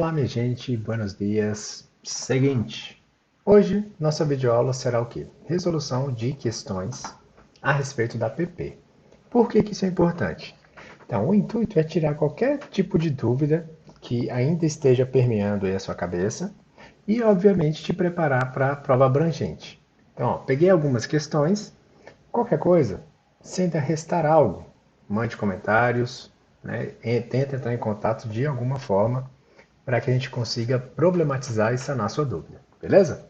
Olá, minha gente, buenos dias. Seguinte, hoje nossa videoaula será o quê? Resolução de questões a respeito da PP. Por que isso é importante? Então, o intuito é tirar qualquer tipo de dúvida que ainda esteja permeando aí a sua cabeça e, obviamente, te preparar para a prova abrangente. Então, peguei algumas questões. Qualquer coisa, sinta restar algo, mande comentários, né? Tenta entrar em contato de alguma forma para que a gente consiga problematizar e sanar sua dúvida, beleza?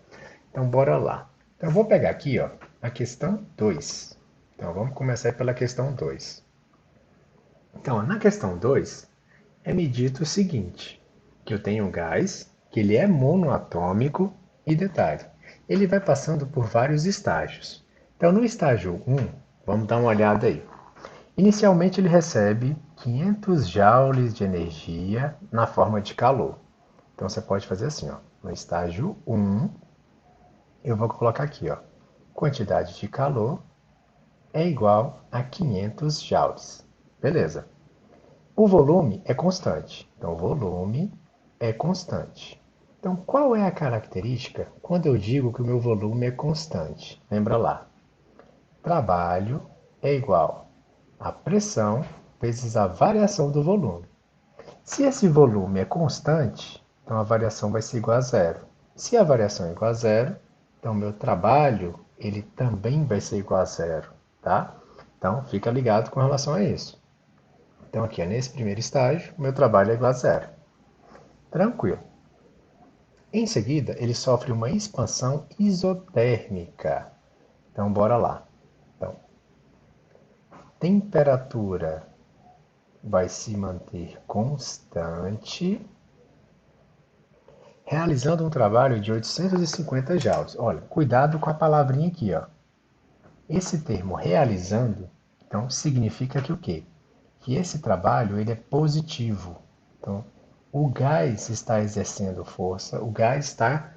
Então, bora lá. Então, eu vou pegar aqui ó, a questão 2. Então, vamos começar pela questão 2. Então, na questão 2, é me dito o seguinte, que eu tenho um gás, que ele é monoatômico, e detalhe, ele vai passando por vários estágios. Então, no estágio 1, vamos dar uma olhada aí. Inicialmente, ele recebe 500 joules de energia na forma de calor. Então, você pode fazer assim, ó. No estágio 1, eu vou colocar aqui, ó. Quantidade de calor é igual a 500 joules. Beleza. O volume é constante. Então, o volume é constante. Então, qual é a característica quando eu digo que o meu volume é constante? Lembra lá. Trabalho é igual a pressão vezes a variação do volume. Se esse volume é constante, então a variação vai ser igual a zero. Se a variação é igual a zero, então o meu trabalho ele também vai ser igual a zero, tá? Então fica ligado com relação a isso. Então aqui, nesse primeiro estágio, o meu trabalho é igual a zero. Tranquilo. Em seguida, ele sofre uma expansão isotérmica. Então bora lá. Então, temperatura vai se manter constante realizando um trabalho de 850 joules. Olha, cuidado com a palavrinha aqui, ó. Esse termo realizando, então, significa que o quê? Que esse trabalho ele é positivo. Então, o gás está exercendo força, o gás está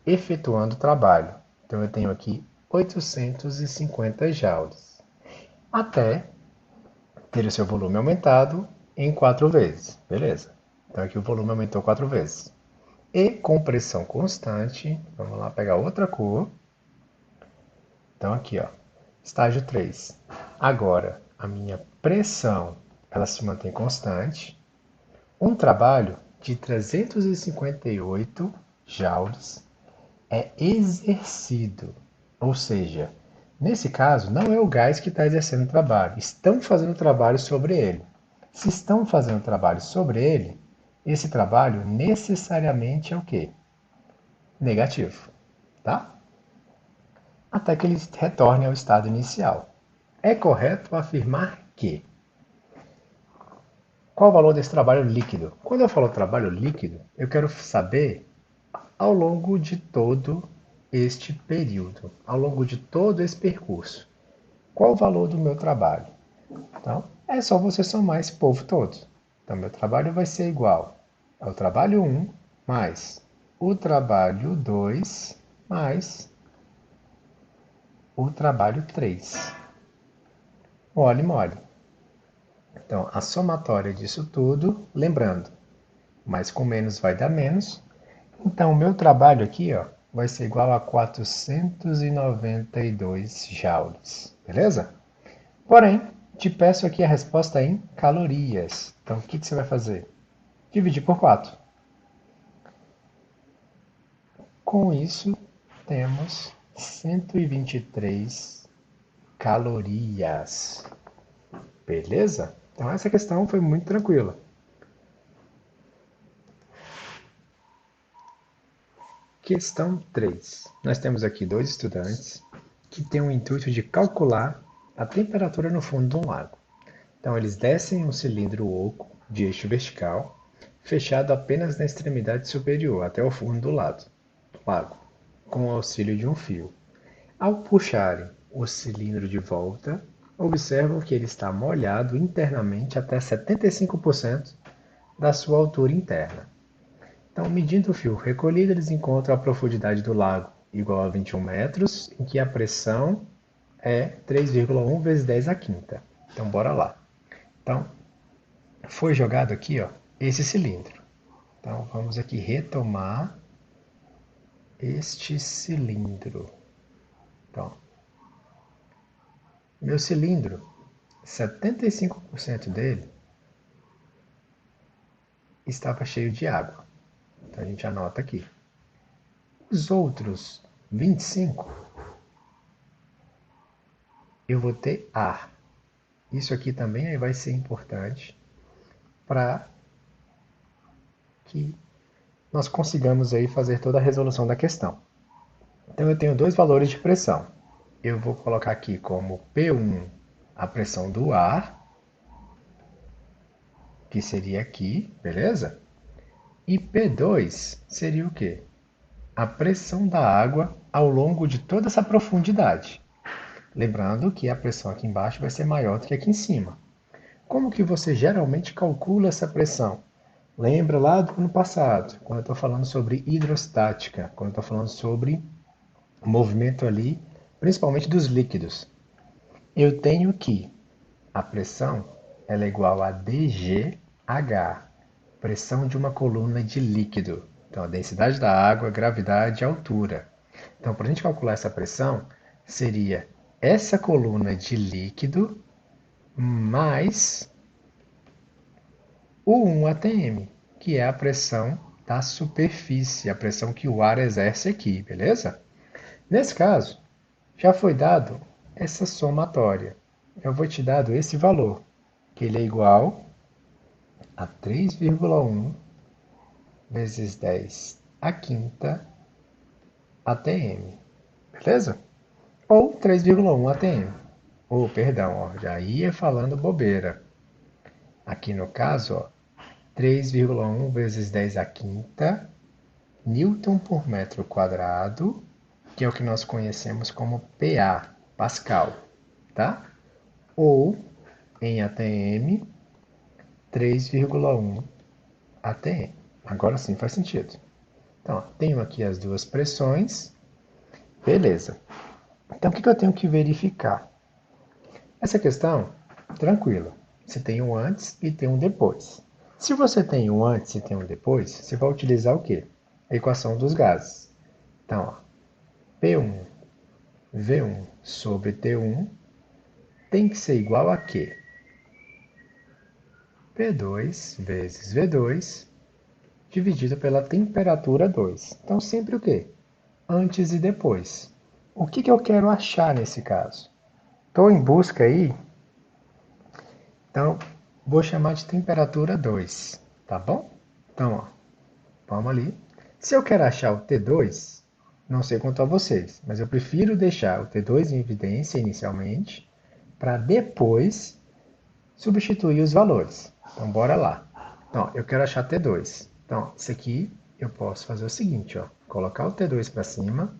efetuando o trabalho. Então, eu tenho aqui 850 joules. Até ter o seu volume aumentado em 4 vezes. Beleza. Então, aqui o volume aumentou 4 vezes. E com pressão constante, vamos lá pegar outra cor. Então aqui, ó, estágio 3. Agora, a minha pressão, ela se mantém constante. Um trabalho de 358 joules é exercido. Ou seja, nesse caso, não é o gás que está exercendo o trabalho, estão fazendo trabalho sobre ele. Se estão fazendo trabalho sobre ele, esse trabalho necessariamente é o quê? Negativo, tá? Até que ele retorne ao estado inicial. É correto afirmar que qual o valor desse trabalho líquido? Quando eu falo trabalho líquido, eu quero saber ao longo de todo este período, ao longo de todo esse percurso, qual o valor do meu trabalho? Então, é só você somar esse povo todo. Então, meu trabalho vai ser igual ao trabalho 1 mais o trabalho 2 mais o trabalho 3. Mole, mole. Então, a somatória disso tudo, lembrando, mais com menos vai dar menos. Então, o meu trabalho aqui ó, vai ser igual a 492 joules, beleza? Porém, te peço aqui a resposta em calorias. Então, o que você vai fazer? Dividir por 4. Com isso, temos 123 calorias. Beleza? Então, essa questão foi muito tranquila. Questão 3. Nós temos aqui dois estudantes que têm o intuito de calcular a temperatura no fundo de um lago. Então, eles descem um cilindro oco de eixo vertical, fechado apenas na extremidade superior, até o fundo do lago, com o auxílio de um fio. Ao puxarem o cilindro de volta, observam que ele está molhado internamente até 75% da sua altura interna. Então, medindo o fio recolhido, eles encontram a profundidade do lago igual a 21 metros, em que a pressão é 3,1 vezes 10 a quinta. Então, bora lá. Então, foi jogado aqui ó, esse cilindro. Então, vamos aqui retomar este cilindro. Então, meu cilindro, 75% dele estava cheio de água. Então, a gente anota aqui. Os outros 25, eu vou ter ar. Isso aqui também vai ser importante para que nós consigamos aí fazer toda a resolução da questão. Então eu tenho dois valores de pressão. Eu vou colocar aqui como P1 a pressão do ar, que seria aqui, beleza? E P2 seria o quê? A pressão da água ao longo de toda essa profundidade. Lembrando que a pressão aqui embaixo vai ser maior do que aqui em cima. Como que você geralmente calcula essa pressão? Lembra lá do ano passado, quando eu estou falando sobre hidrostática, quando eu estou falando sobre o movimento ali, principalmente dos líquidos. Eu tenho que a pressão ela é igual a dGH, pressão de uma coluna de líquido. Então, a densidade da água, gravidade e altura. Então, para a gente calcular essa pressão, seria essa coluna de líquido mais o 1 atm, que é a pressão da superfície, a pressão que o ar exerce aqui, beleza? Nesse caso, já foi dado essa somatória. Eu vou te dar esse valor, que ele é igual a 3,1 vezes 10 a quinta atm, beleza? Ou 3,1 atm. Ou, perdão, ó, já ia falando bobeira. Aqui no caso, ó, 3,1 vezes 10 a quinta Newton por metro quadrado, que é o que nós conhecemos como PA, Pascal, tá? Ou, em ATM, 3,1 ATM. Agora sim faz sentido. Então, ó, tenho aqui as duas pressões. Beleza. Então, o que eu tenho que verificar? Essa questão, tranquila. Você tem um antes e tem um depois. Se você tem um antes e tem um depois, você vai utilizar o quê? A equação dos gases. Então, ó, P1 V1 sobre T1 tem que ser igual a quê? P2 vezes V2 dividido pela temperatura 2. Então, sempre o quê? Antes e depois. O que eu quero achar nesse caso? Estou em busca aí, então vou chamar de temperatura 2, tá bom? Então, ó, vamos ali. Se eu quero achar o T2, não sei quanto a vocês, mas eu prefiro deixar o T2 em evidência inicialmente, para depois substituir os valores. Então, bora lá. Então, eu quero achar T2. Então, isso aqui eu posso fazer o seguinte, ó, colocar o T2 para cima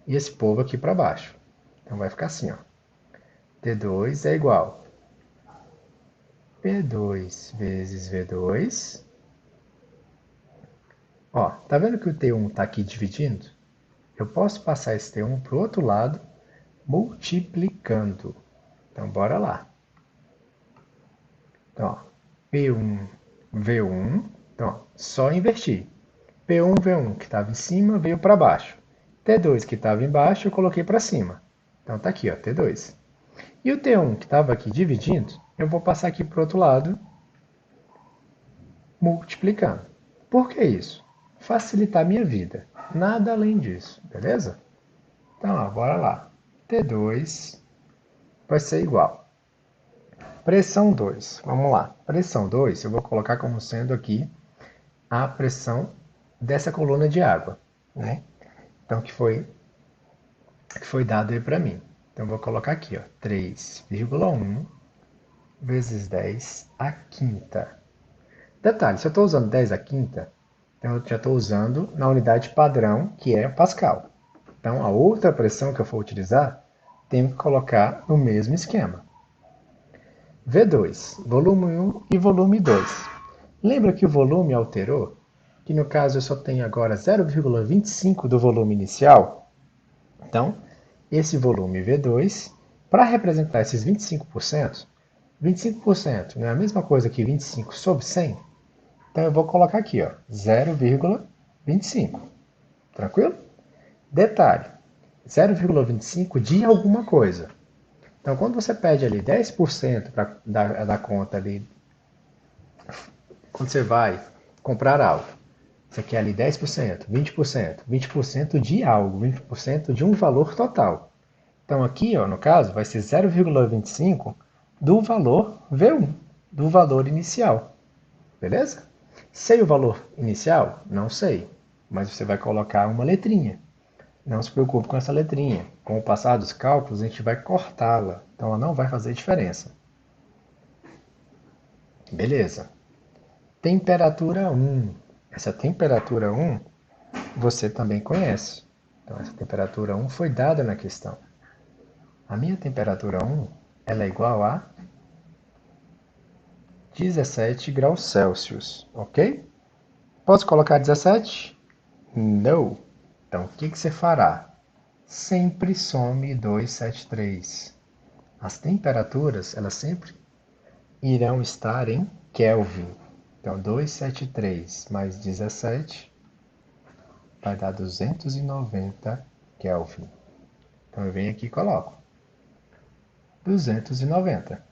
e esse povo aqui para baixo. Então, vai ficar assim, ó. T2 é igual P2 vezes V2. Ó, tá vendo que o T1 está aqui dividindo? Eu posso passar esse T1 para o outro lado, multiplicando. Então, bora lá. Então, ó, P1, V1. Então, ó, só invertir. P1, V1, que estava em cima, veio para baixo. T2, que estava embaixo, eu coloquei para cima. Então, tá aqui, ó, T2. E o T1, que estava aqui dividindo, eu vou passar aqui para o outro lado, multiplicando. Por que isso? Facilitar a minha vida. Nada além disso, beleza? Então, ó, bora lá. T2 vai ser igual. Pressão 2. Vamos lá. Pressão 2 eu vou colocar como sendo aqui a pressão dessa coluna de água, né? Então, que foi dado aí para mim. Então, eu vou colocar aqui, ó, 3,1 vezes 10 a quinta. Detalhe, se eu estou usando 10 a quinta, então eu já estou usando na unidade padrão, que é Pascal. Então, a outra pressão que eu for utilizar, tenho que colocar no mesmo esquema. V2, volume 1 e volume 2. Lembra que o volume alterou? Que no caso eu só tenho agora 0,25 do volume inicial? Então, esse volume V2, para representar esses 25%, 25% não é a mesma coisa que 25 sobre 100? Então eu vou colocar aqui, ó, 0,25. Tranquilo? Detalhe, 0,25 de alguma coisa. Então, quando você pede ali 10% da conta ali, quando você vai comprar algo, você quer ali 10%, 20%, 20% de algo, 20% de um valor total. Então, aqui, ó, no caso, vai ser 0,25 do valor V1, do valor inicial. Beleza? Sei o valor inicial? Não sei. Mas você vai colocar uma letrinha. Não se preocupe com essa letrinha. Com o passar dos cálculos, a gente vai cortá-la. Então, ela não vai fazer diferença. Beleza. Temperatura 1. Essa temperatura 1 você também conhece. Então, essa temperatura 1 foi dada na questão. A minha temperatura 1 ela é igual a 17 graus Celsius, ok? Posso colocar 17? Não. Então, o que você fará? Sempre some 273. As temperaturas, elas sempre irão estar em Kelvin. Então, 273 mais 17 vai dar 290 Kelvin. Então, eu venho aqui e coloco 290.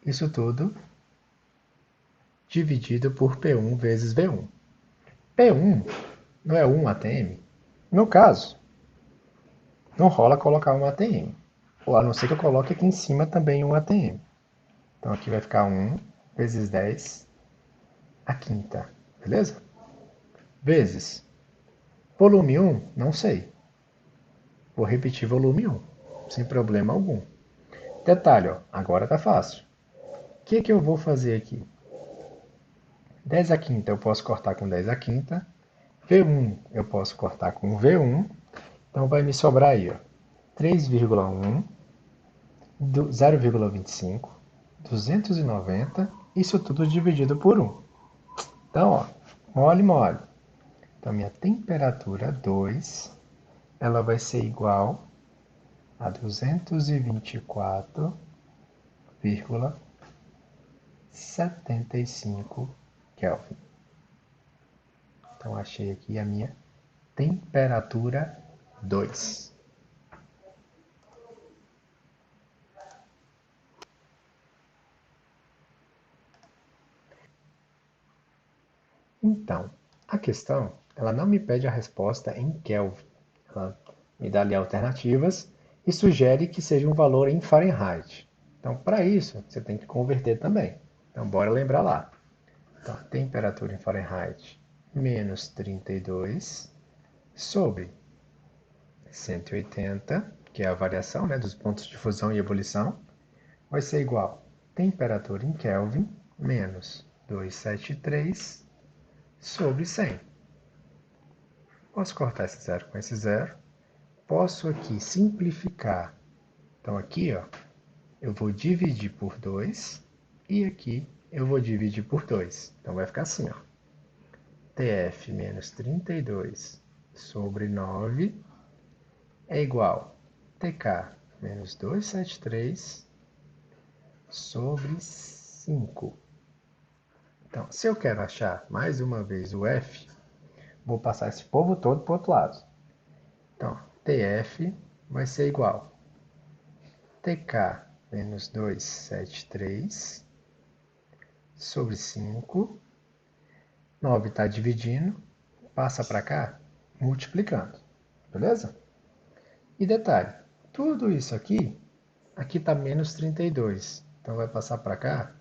Isso tudo dividido por P1 vezes V1. P1 não é 1 atm? No caso, não rola colocar um ATM. Ou a não ser que eu coloque aqui em cima também um ATM. Então aqui vai ficar 1 vezes 10 a quinta. Beleza? Vezes. Volume 1, não sei. Vou repetir volume 1, sem problema algum. Detalhe, ó, agora tá fácil. O que eu vou fazer aqui? 10 a quinta eu posso cortar com 10 a quinta. V1 eu posso cortar com V1. Então vai me sobrar aí, ó, 3,1, 0,25, 290, isso tudo dividido por 1. Então, ó, mole, mole. Então, minha temperatura 2, ela vai ser igual a 224,75 Kelvin. Então, achei aqui a minha temperatura 2. Então, a questão, ela não me pede a resposta em Kelvin. Ela me dá ali alternativas e sugere que seja um valor em Fahrenheit. Então, para isso, você tem que converter também. Então, bora lembrar lá. Então, temperatura em Fahrenheit menos 32 sobre 180, que é a variação, né, dos pontos de fusão e ebulição, vai ser igual a temperatura em Kelvin menos 273 sobre 100. Posso cortar esse zero com esse zero. Posso aqui simplificar. Então aqui, ó, eu vou dividir por 2 e aqui eu vou dividir por 2. Então vai ficar assim, ó. TF menos 32 sobre 9 é igual a TK menos 273 sobre 5. Então, se eu quero achar mais uma vez o F, vou passar esse povo todo para o outro lado. Então, TF vai ser igual a TK menos 273 sobre 5. 9 está dividindo, passa para cá multiplicando. Beleza? E detalhe, tudo isso aqui está menos 32. Então vai passar para cá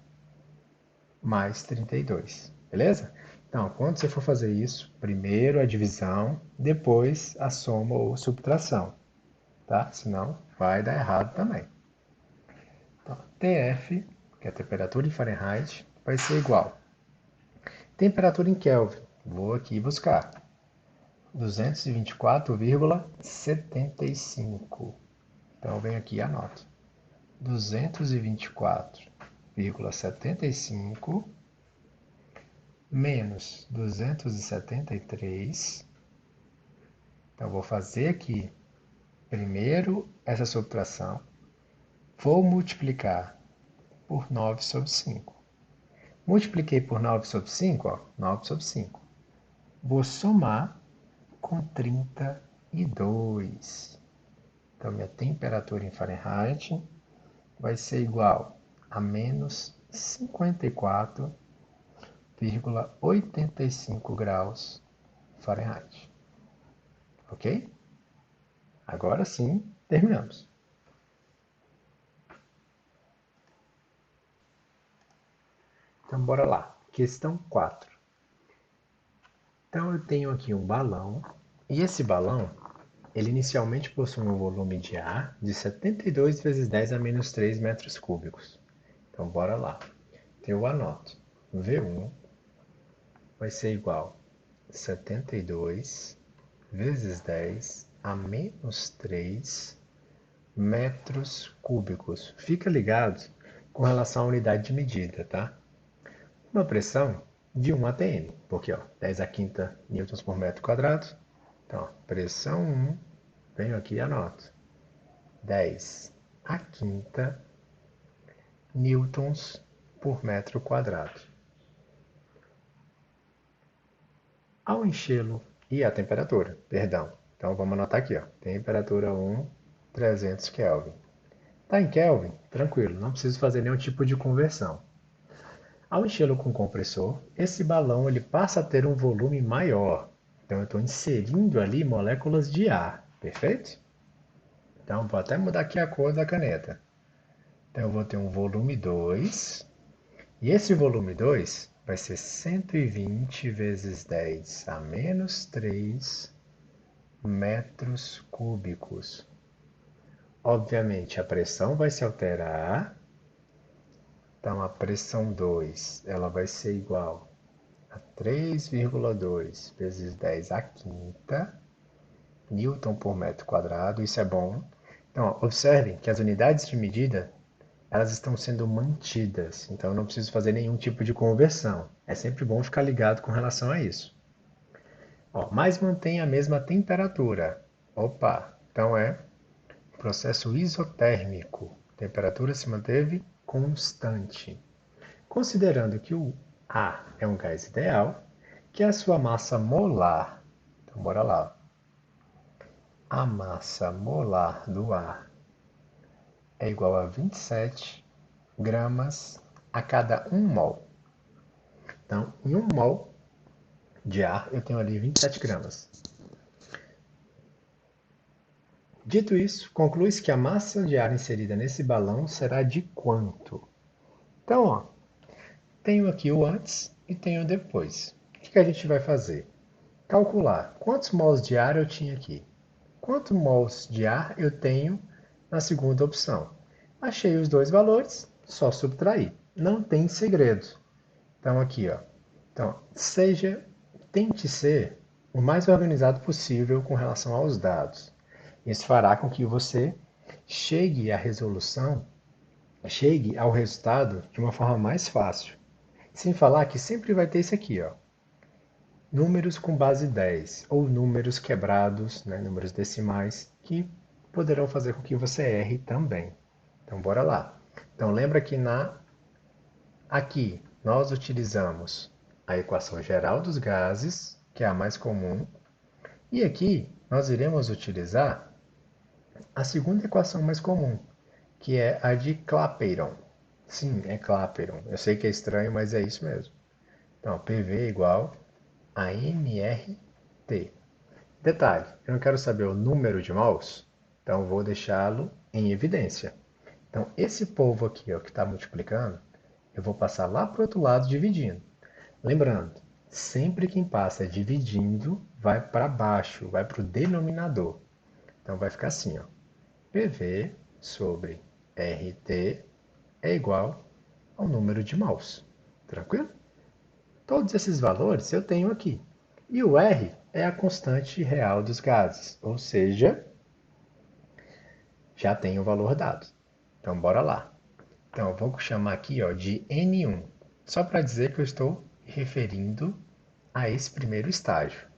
mais 32. Beleza? Então, quando você for fazer isso, primeiro a divisão, depois a soma ou subtração. Tá? Senão vai dar errado também. Então, TF, que é a temperatura em Fahrenheit, vai ser igual. Temperatura em Kelvin, vou aqui buscar. 224,75. Então, eu venho aqui e anoto. 224,75 menos 273. Então, eu vou fazer aqui primeiro essa subtração. Vou multiplicar por 9 sobre 5. Multipliquei por 9 sobre 5, ó, 9 sobre 5. Vou somar com 32. Então, minha temperatura em Fahrenheit vai ser igual a menos 54,85 graus Fahrenheit. Ok? Agora sim, terminamos. Então, bora lá. Questão 4. Então, eu tenho aqui um balão, e esse balão, ele inicialmente possui um volume de ar de 72 vezes 10 a menos 3 metros cúbicos. Então, bora lá. Então, eu anoto. V1 vai ser igual a 72 vezes 10 a menos 3 metros cúbicos. Fica ligado com relação à unidade de medida, tá? Uma pressão de 1 atm, porque ó, 10 a quinta newtons por metro quadrado. Então, ó, pressão 1, venho aqui e anoto. 10 a quinta newtons por metro quadrado. Ao enchê-lo, e a temperatura, perdão. Então vamos anotar aqui, ó, temperatura 1, 300 Kelvin. Tá em Kelvin? Tranquilo, não preciso fazer nenhum tipo de conversão. Ao enchê-lo com compressor, esse balão ele passa a ter um volume maior. Então eu estou inserindo ali moléculas de ar, perfeito? Então vou até mudar aqui a cor da caneta. Então eu vou ter um volume 2, e esse volume 2 vai ser 120 vezes 10 a menos 3 metros cúbicos. Obviamente a pressão vai se alterar. Então, a pressão 2 ela vai ser igual a 3,2 vezes 10 à quinta newton por metro quadrado. Isso é bom. Então, ó, observem que as unidades de medida elas estão sendo mantidas. Então, eu não preciso fazer nenhum tipo de conversão. É sempre bom ficar ligado com relação a isso. Ó, mas mantém a mesma temperatura. Opa, então é processo isotérmico. A temperatura se manteve constante. Considerando que o A é um gás ideal, que a sua massa molar, então bora lá, a massa molar do ar é igual a 27 gramas a cada 1 mol. Então, em 1 mol de ar, eu tenho ali 27 gramas. Dito isso, conclui-se que a massa de ar inserida nesse balão será de quanto? Então, ó, tenho aqui o antes e tenho o depois. O que a gente vai fazer? Calcular quantos mols de ar eu tinha aqui. Quantos mols de ar eu tenho na segunda opção? Achei os dois valores, só subtrair. Não tem segredo. Então aqui, ó. Então, tente ser o mais organizado possível com relação aos dados. Isso fará com que você chegue chegue ao resultado de uma forma mais fácil. Sem falar que sempre vai ter isso aqui, ó. Números com base 10 ou números quebrados, né, números decimais, que poderão fazer com que você erre também. Então, bora lá. Então, lembra que aqui nós utilizamos a equação geral dos gases, que é a mais comum, e aqui nós iremos utilizar a segunda equação mais comum, que é a de Clapeyron. Sim, é Clapeyron. Eu sei que é estranho, mas é isso mesmo. Então, PV é igual a nRT. Detalhe, eu não quero saber o número de mols, então vou deixá-lo em evidência. Então, esse povo aqui, ó, que está multiplicando, eu vou passar lá para o outro lado dividindo. Lembrando, sempre quem passa dividindo vai para baixo, vai para o denominador. Então, vai ficar assim, ó. PV sobre RT é igual ao número de mols. Tranquilo? Todos esses valores eu tenho aqui. E o R é a constante real dos gases, ou seja, já tem o valor dado. Então, bora lá. Então, eu vou chamar aqui ó, de N1, só para dizer que eu estou referindo a esse primeiro estágio.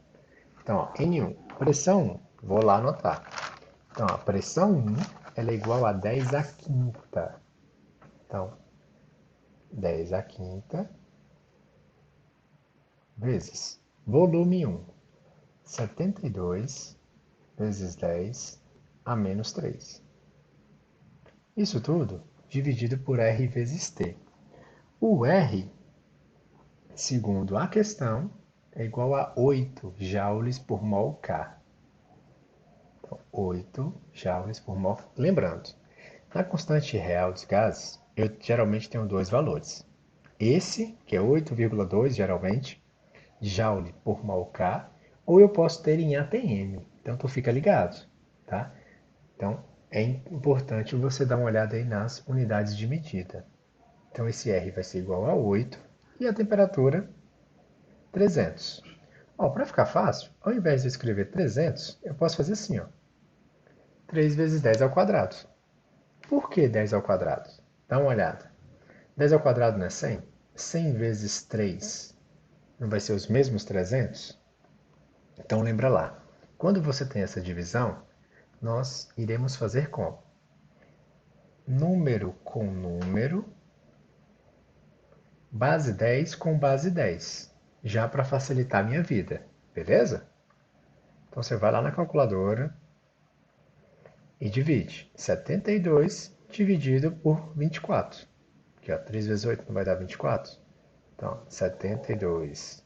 Então, ó, N1, pressão 1, vou lá anotar. Então, a pressão 1 ela é igual a 10 à quinta. Então, 10 à quinta vezes volume 1, 72 vezes 10 a menos 3. Isso tudo dividido por R vezes T. O R, segundo a questão, é igual a 8 joules por mol K. Então, 8 joules por mol. Lembrando, na constante real dos gases, eu geralmente tenho dois valores. Esse, que é 8,2 geralmente, joule por mol K, ou eu posso ter em ATM. Então, tu fica ligado, tá? Então, é importante você dar uma olhada aí nas unidades de medida. Então, esse R vai ser igual a 8 e a temperatura 300. Para ficar fácil, ao invés de escrever 300, eu posso fazer assim, ó, 3 vezes 10 ao quadrado. Por que 10 ao quadrado? Dá uma olhada. 10 ao quadrado não é 100? 100 vezes 3 não vai ser os mesmos 300? Então lembra lá, quando você tem essa divisão, nós iremos fazer como? Número com número, base 10 com base 10, já para facilitar a minha vida, beleza? Então você vai lá na calculadora e divide 72 dividido por 24. Aqui, ó, 3 vezes 8 não vai dar 24? Então, 72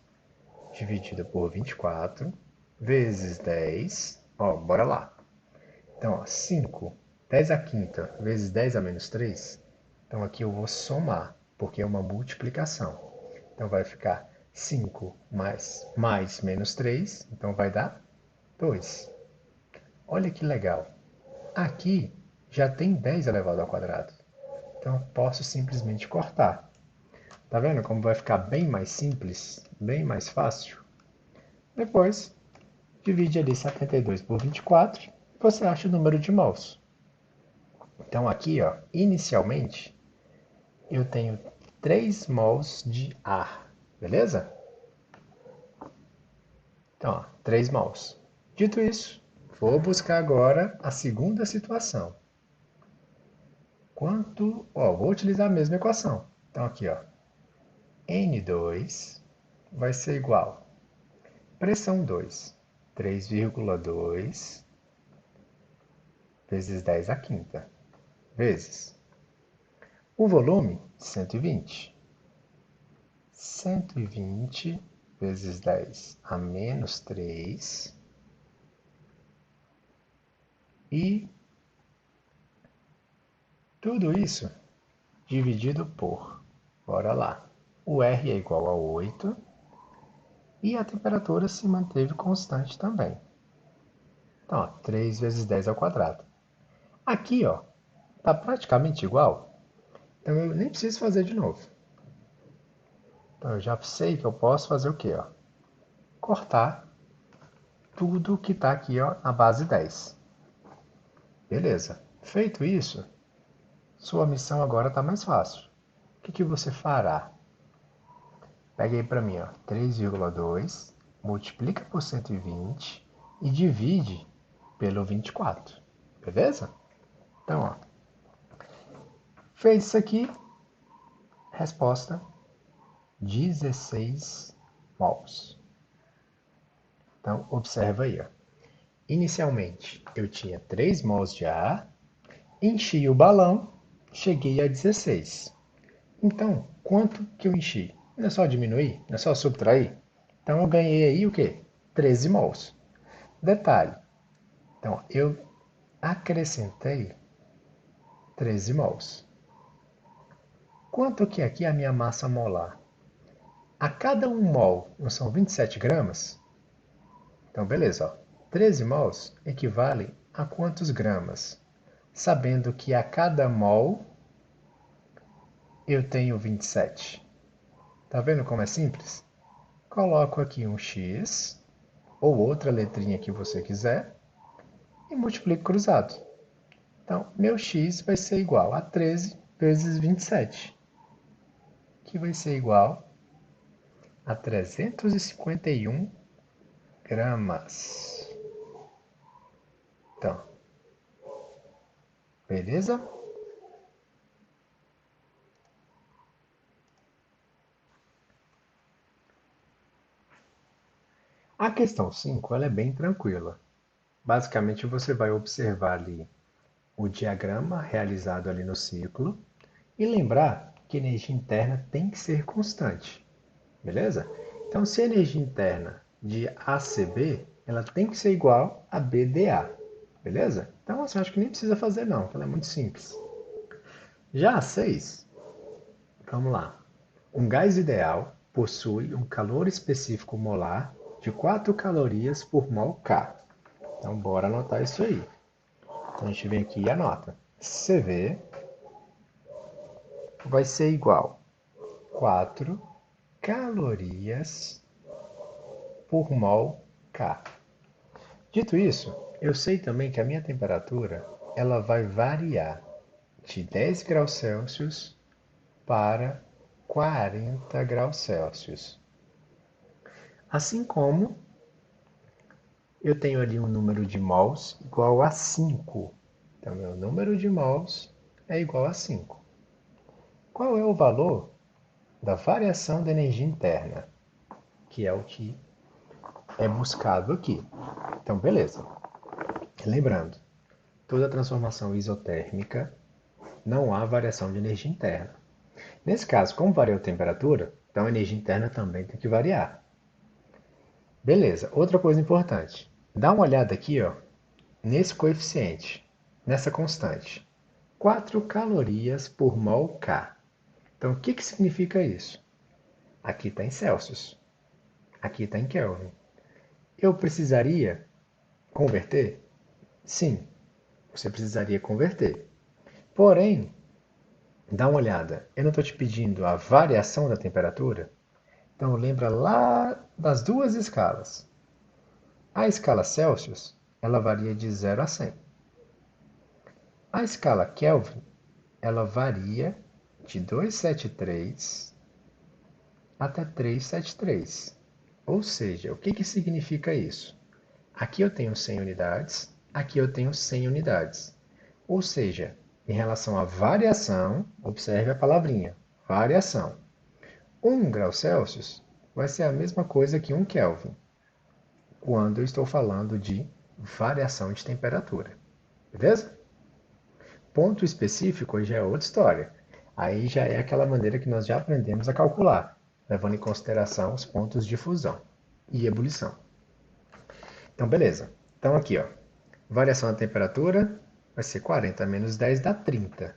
dividido por 24 vezes 10. Ó, bora lá. Então, ó, 5, 10 a quinta vezes 10 a menos 3. Então, aqui eu vou somar, porque é uma multiplicação. Então, vai ficar 5 mais menos 3. Então, vai dar 2. Olha que legal. Aqui já tem 10 elevado ao quadrado. Então, eu posso simplesmente cortar. Tá vendo como vai ficar bem mais simples, bem mais fácil? Depois, divide ali 72 por 24 e você acha o número de mols. Então aqui, ó, inicialmente, eu tenho 3 mols de ar, beleza? Então, ó, 3 mols. Dito isso, vou buscar agora a segunda situação. Vou utilizar a mesma equação. Então aqui, ó, N2 vai ser igual pressão 2, 3,2 vezes 10 à quinta, vezes o volume, 120. 120 vezes 10 a menos 3. E tudo isso dividido por, bora lá, o R é igual a 8 e a temperatura se manteve constante também. Então, ó, 3 vezes 10 ao quadrado. Aqui, ó, está praticamente igual, então eu nem preciso fazer de novo. Então eu já sei que eu posso fazer o quê? Ó? Cortar tudo que está aqui ó, na base 10. Beleza. Feito isso, sua missão agora está mais fácil. O que você fará? Pega aí para mim, ó, 3,2, multiplica por 120 e divide pelo 24. Beleza? Então, ó, fez isso aqui, resposta 16 mols. Então, observa aí. Ó. Inicialmente, eu tinha 3 mols de ar, enchi o balão, cheguei a 16. Então, quanto que eu enchi? Não é só diminuir? Não é só subtrair? Então, eu ganhei aí o quê? 13 mols. Detalhe. Então, eu acrescentei 13 mols. Quanto que aqui é a minha massa molar? A cada 1 mol, não são 27 gramas? Então, beleza. Ó. 13 mols equivale a quantos gramas? Sabendo que a cada mol eu tenho 27. Tá vendo como é simples? Coloco aqui um X, ou outra letrinha que você quiser, e multiplico cruzado. Então, meu X vai ser igual a 13 vezes 27, que vai ser igual a 351 gramas. Então, Beleza? A questão 5 ela é bem tranquila. Basicamente, você vai observar ali o diagrama realizado ali no ciclo e lembrar que a energia interna tem que ser constante, beleza? Então, se a energia interna de ACB, ela tem que ser igual a BDA, beleza? Então, assim, acho que nem precisa fazer não, porque ela é muito simples. Já a 6, vamos lá. Um gás ideal possui um calor específico molar de 4 calorias por mol K. Então, bora anotar isso aí. Então, a gente vem aqui e anota. CV vai ser igual a 4 calorias por mol K. Dito isso, eu sei também que a minha temperatura ela vai variar de 10 graus Celsius para 40 graus Celsius. Assim como eu tenho ali um número de mols igual a 5. Então, meu número de mols é igual a 5. Qual é o valor da variação da energia interna? Que é o que é buscado aqui. Então, beleza. Lembrando, toda transformação isotérmica não há variação de energia interna. Nesse caso, como varia a temperatura, então a energia interna também tem que variar. Beleza, outra coisa importante. Dá uma olhada aqui, ó, nesse coeficiente, nessa constante. 4 calorias por mol K. Então, o que, que significa isso? Aqui está em Celsius, aqui está em Kelvin. Eu precisaria converter? Sim, você precisaria converter. Porém, dá uma olhada, eu não estou te pedindo a variação da temperatura? Então lembra lá das duas escalas. A escala Celsius, ela varia de 0 a 100. A escala Kelvin, ela varia de 273 até 373. Ou seja, o que, que significa isso? Aqui eu tenho 100 unidades, aqui eu tenho 100 unidades. Ou seja, em relação à variação, observe a palavrinha, variação. 1 grau Celsius vai ser a mesma coisa que 1 Kelvin, quando eu estou falando de variação de temperatura. Beleza? Ponto específico já é outra história. Aí já é aquela maneira que nós já aprendemos a calcular, levando em consideração os pontos de fusão e ebulição. Então, beleza. Então, aqui, ó, variação da temperatura vai ser 40 menos 10 dá 30.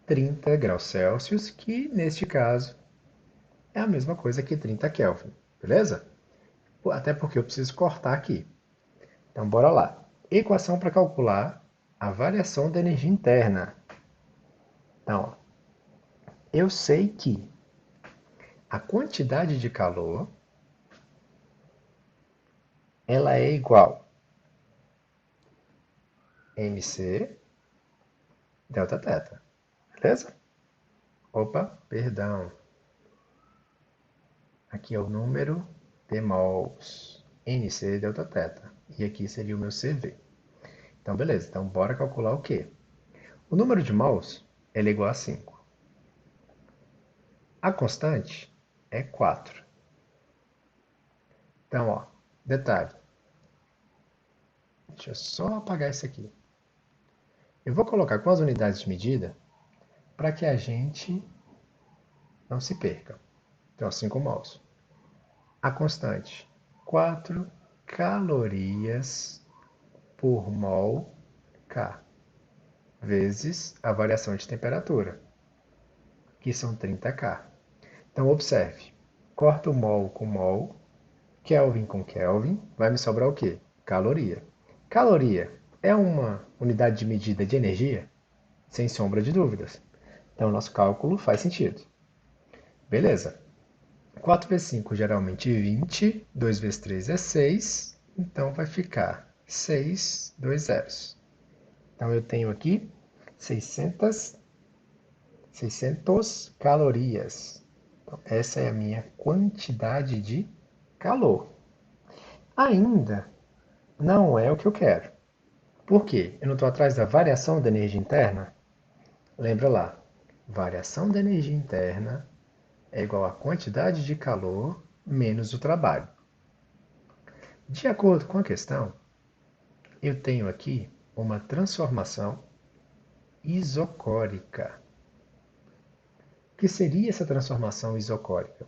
30 graus Celsius, que neste caso é a mesma coisa que 30 Kelvin. Beleza? Até porque eu preciso cortar aqui. Então, bora lá. Equação para calcular a variação da energia interna. Então, eu sei que a quantidade de calor ela é igual a mc delta teta. Beleza? Opa, perdão. Aqui é o número de mols. Nc delta teta. E aqui seria o meu CV. Então, beleza. Então, bora calcular o quê? O número de mols é igual a 5. A constante é 4. Então, ó, detalhe. Deixa eu só apagar isso aqui. Eu vou colocar com as unidades de medida para que a gente não se perca. Então, 5 mols. A constante, 4 calorias por mol K, vezes a variação de temperatura, que são 30K. Então, observe. Corta o mol com mol, Kelvin com Kelvin, vai me sobrar o quê? Caloria. Caloria é uma unidade de medida de energia? Sem sombra de dúvidas. Então, nosso cálculo faz sentido. Beleza. 4 vezes 5 geralmente 20, 2 vezes 3 é 6, então vai ficar 6, 2 zeros. Então eu tenho aqui 600 calorias. Então, essa é a minha quantidade de calor. Ainda não é o que eu quero. Por quê? Eu não estou atrás da variação da energia interna? Lembra lá, variação da energia interna é igual à quantidade de calor menos o trabalho. De acordo com a questão, eu tenho aqui uma transformação isocórica. O que seria essa transformação isocórica?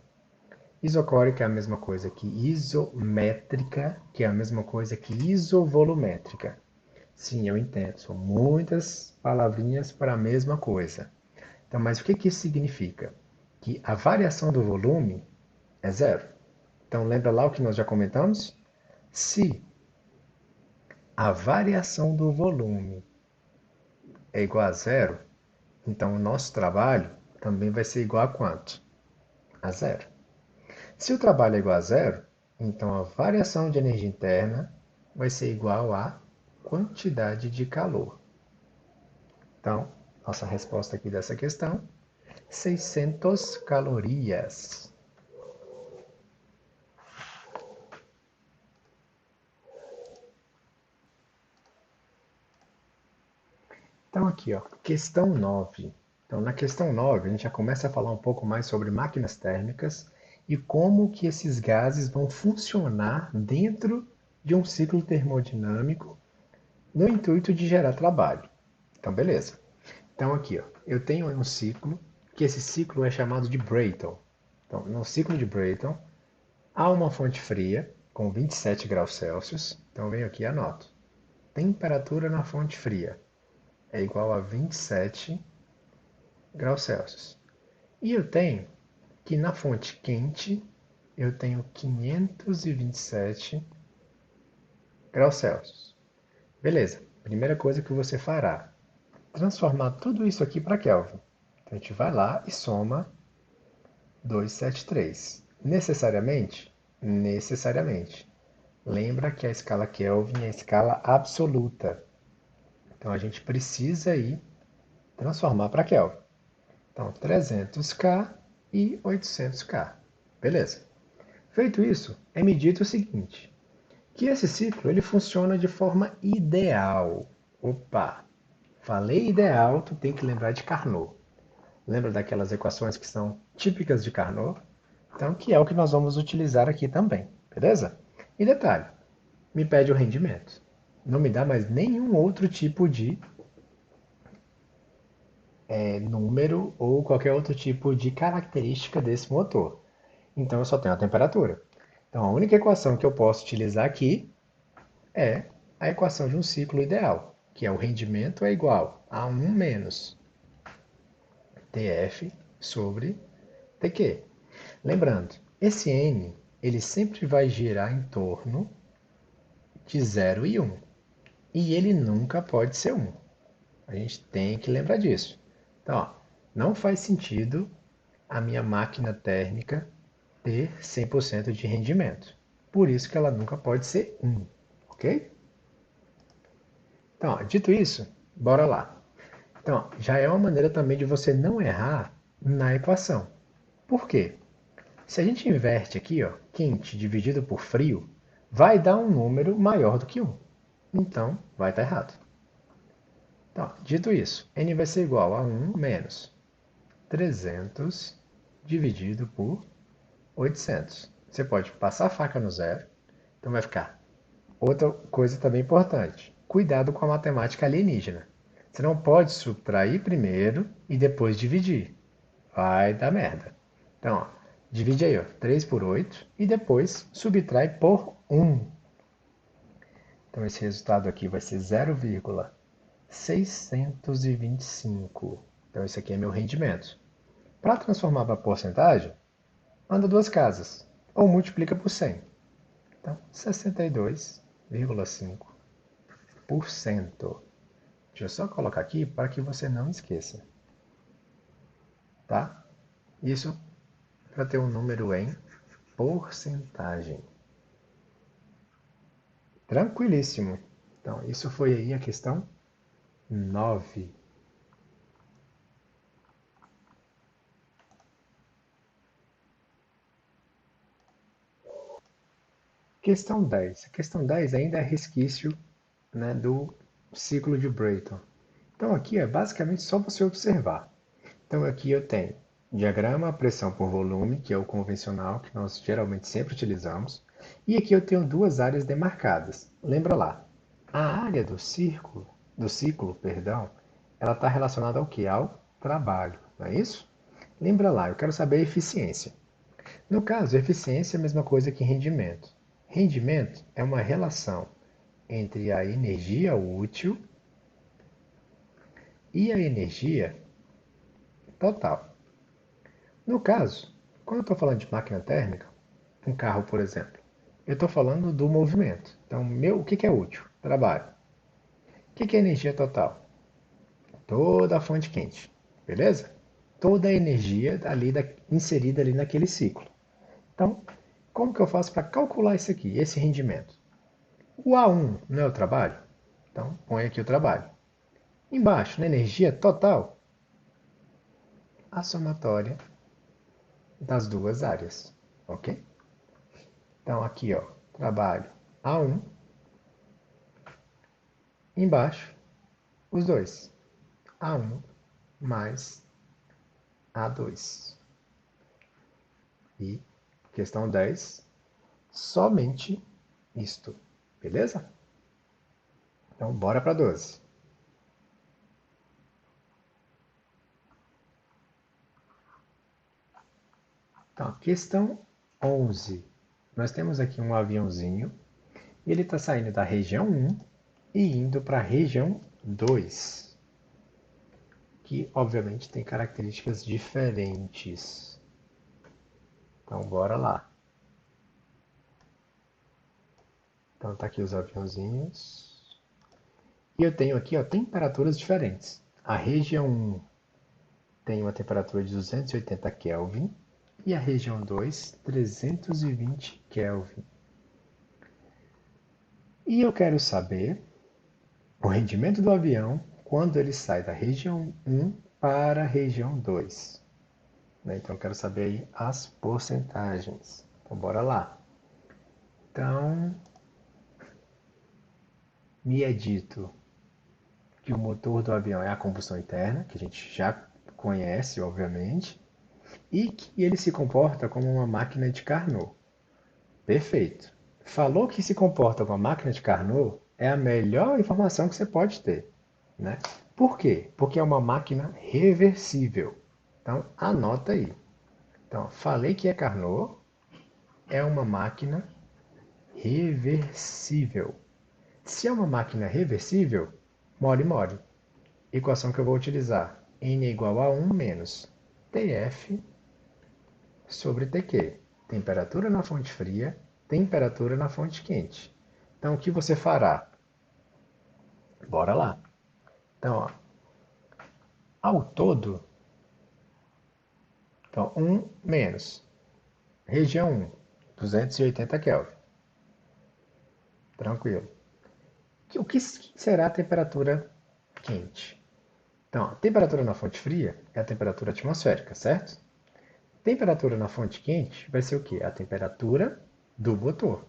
Isocórica é a mesma coisa que isométrica, que é a mesma coisa que isovolumétrica. Sim, eu entendo, são muitas palavrinhas para a mesma coisa. Então, mas o que que isso significa? Que a variação do volume é zero. Então, lembra lá o que nós já comentamos? Se a variação do volume é igual a zero, então o nosso trabalho também vai ser igual a quanto? A zero. Se o trabalho é igual a zero, então a variação de energia interna vai ser igual à quantidade de calor. Então, nossa resposta aqui dessa questão, 600 calorias. Então aqui, ó, questão 9. Então na questão 9 a gente já começa a falar um pouco mais sobre máquinas térmicas e como que esses gases vão funcionar dentro de um ciclo termodinâmico no intuito de gerar trabalho. Então beleza. Então aqui, ó, eu tenho um ciclo, que esse ciclo é chamado de Brayton. Então, no ciclo de Brayton, há uma fonte fria com 27 graus Celsius. Então eu venho aqui e anoto. Temperatura na fonte fria é igual a 27 graus Celsius. E eu tenho que na fonte quente eu tenho 527 graus Celsius. Beleza. Primeira coisa que você fará, transformar tudo isso aqui para Kelvin. Então a gente vai lá e soma 273. Necessariamente? Necessariamente. Lembra que a escala Kelvin é a escala absoluta. Então a gente precisa aí transformar para Kelvin. Então 300K e 800K. Beleza. Feito isso, é medido o seguinte, que esse ciclo ele funciona de forma ideal. Opa, falei ideal, tu tem que lembrar de Carnot. Lembra daquelas equações que são típicas de Carnot? Então, que é o que nós vamos utilizar aqui também, beleza? E detalhe, me pede o rendimento. Não me dá mais nenhum outro tipo de número ou qualquer outro tipo de característica desse motor. Então, eu só tenho a temperatura. Então, a única equação que eu posso utilizar aqui é a equação de um ciclo ideal, que é o rendimento é igual a 1 menos Tf sobre Tq. Lembrando, esse n ele sempre vai girar em torno de 0 e 1. E ele nunca pode ser 1. A gente tem que lembrar disso. Então, ó, não faz sentido a minha máquina térmica ter 100% de rendimento. Por isso que ela nunca pode ser 1, ok? Então, ó, dito isso, bora lá. Então, ó, já é uma maneira também de você não errar na equação. Por quê? Se a gente inverte aqui, ó, quente dividido por frio, vai dar um número maior do que 1. Então, vai estar errado. Então, dito isso, n vai ser igual a 1 menos 300 dividido por 800. Você pode passar a faca no zero, então vai ficar. Outra coisa também importante, cuidado com a matemática alienígena. Você não pode subtrair primeiro e depois dividir. Vai dar merda. Então, ó, divide aí, ó, 3 por 8 e depois subtrai por 1. Então, esse resultado aqui vai ser 0,625. Então, esse aqui é meu rendimento. Para transformar para porcentagem, anda duas casas, ou multiplica por 100. Então, 62,5%. Deixa eu só colocar aqui para que você não esqueça. Tá? Isso para ter um número em porcentagem. Tranquilíssimo. Então, isso foi aí a questão 9. Questão 10. A questão 10 ainda é resquício, né, do ciclo de Brayton. Então aqui é basicamente só você observar. Então aqui eu tenho diagrama pressão por volume, que é o convencional que nós geralmente sempre utilizamos. E aqui eu tenho duas áreas demarcadas. Lembra lá, a área do ciclo, perdão, ela está relacionada ao que? Ao trabalho, não é isso? Lembra lá, eu quero saber a eficiência. No caso, eficiência é a mesma coisa que rendimento. Rendimento é uma relação entre a energia útil e a energia total. No caso, quando eu estou falando de máquina térmica, um carro, por exemplo, eu estou falando do movimento. Então, o que é útil? Trabalho. O que é energia total? Toda a fonte quente, beleza? Toda a energia inserida ali naquele ciclo. Então, como que eu faço para calcular isso aqui, esse rendimento? O A1 não é o trabalho? Então, põe aqui o trabalho. Embaixo, na energia total, a somatória das duas áreas, ok? Então, aqui, ó, trabalho A1, embaixo, os dois, A1 mais A2. E, questão 10, somente isto, beleza? Então, bora para 12. Então, questão 11. Nós temos aqui um aviãozinho e ele está saindo da região 1 e indo para a região 2, que obviamente tem características diferentes. Então, bora lá. Então, tá aqui os aviãozinhos. E eu tenho aqui, ó, temperaturas diferentes. A região 1 tem uma temperatura de 280 Kelvin e a região 2, 320 Kelvin. E eu quero saber o rendimento do avião quando ele sai da região 1 para a região 2. Então, eu quero saber aí as porcentagens. Então, bora lá. Então, me é dito que o motor do avião é a combustão interna, que a gente já conhece, obviamente, e que ele se comporta como uma máquina de Carnot. Perfeito. Falou que se comporta como uma máquina de Carnot, é a melhor informação que você pode ter, né? Por quê? Porque é uma máquina reversível. Então, anota aí. Então, falei que é Carnot, é uma máquina reversível. Se é uma máquina reversível, mole. Equação que eu vou utilizar. N é igual a 1 menos TF sobre TQ. Temperatura na fonte fria, temperatura na fonte quente. Então, o que você fará? Bora lá. Então, ó, ao todo, então, 1 menos região 1, 280 Kelvin. Tranquilo. O que será a temperatura quente? Então, a temperatura na fonte fria é a temperatura atmosférica, certo? Temperatura na fonte quente vai ser o quê? A temperatura do motor,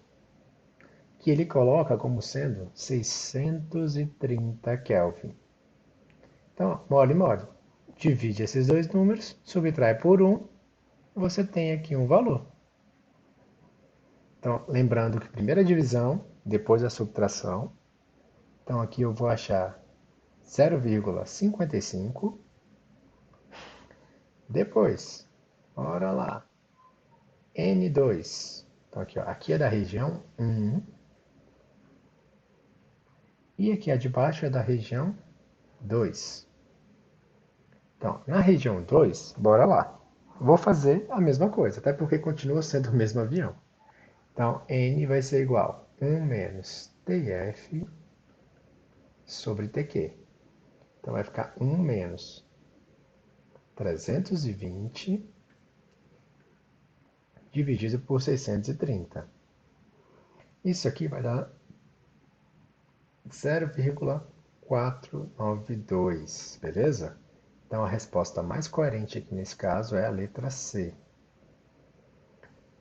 que ele coloca como sendo 630 Kelvin. Então, mole. Divide esses dois números, subtrai por 1, você tem aqui um valor. Então, lembrando que primeira divisão, depois a subtração. Então, aqui eu vou achar 0,55. Depois, bora lá, N2. Então, aqui, ó, aqui é da região 1. E aqui a de baixo é da região 2. Então, na região 2, bora lá. Vou fazer a mesma coisa, até porque continua sendo o mesmo avião. Então, N vai ser igual a 1 menos TF sobre TQ. Então, vai ficar 1 menos 320 dividido por 630. Isso aqui vai dar 0,492, beleza? Então, a resposta mais coerente aqui nesse caso é a letra C.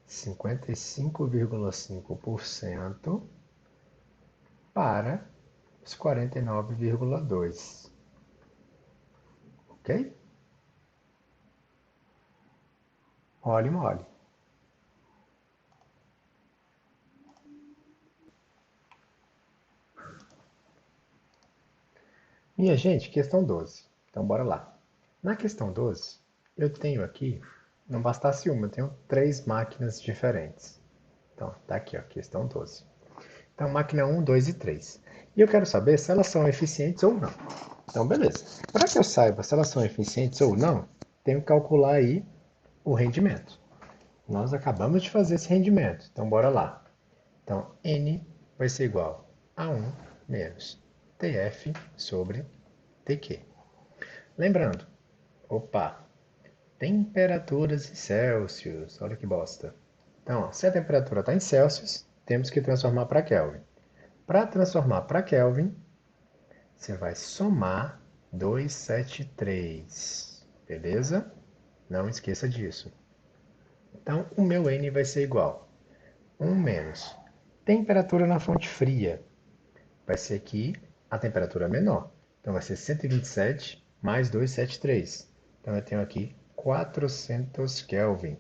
55,5% para menos 49,2. Ok? Mole, mole. Minha gente, questão 12. Então, bora lá. Na questão 12, eu tenho aqui, não bastasse uma, eu tenho 3 máquinas diferentes. Então, tá aqui, ó, questão 12. Então, máquina 1, 2 e 3. E eu quero saber se elas são eficientes ou não. Então, beleza. Para que eu saiba se elas são eficientes ou não, tenho que calcular aí o rendimento. Nós acabamos de fazer esse rendimento, então bora lá. Então, N vai ser igual a 1 menos TF sobre TQ. Lembrando, opa, temperaturas em Celsius, olha que bosta. Então, ó, se a temperatura está em Celsius, temos que transformar para Kelvin. Para transformar para Kelvin, você vai somar 273, beleza? Não esqueça disso. Então, o meu N vai ser igual a 1 menos temperatura na fonte fria. Vai ser aqui a temperatura menor. Então, vai ser 127 mais 273. Então, eu tenho aqui 400 Kelvin.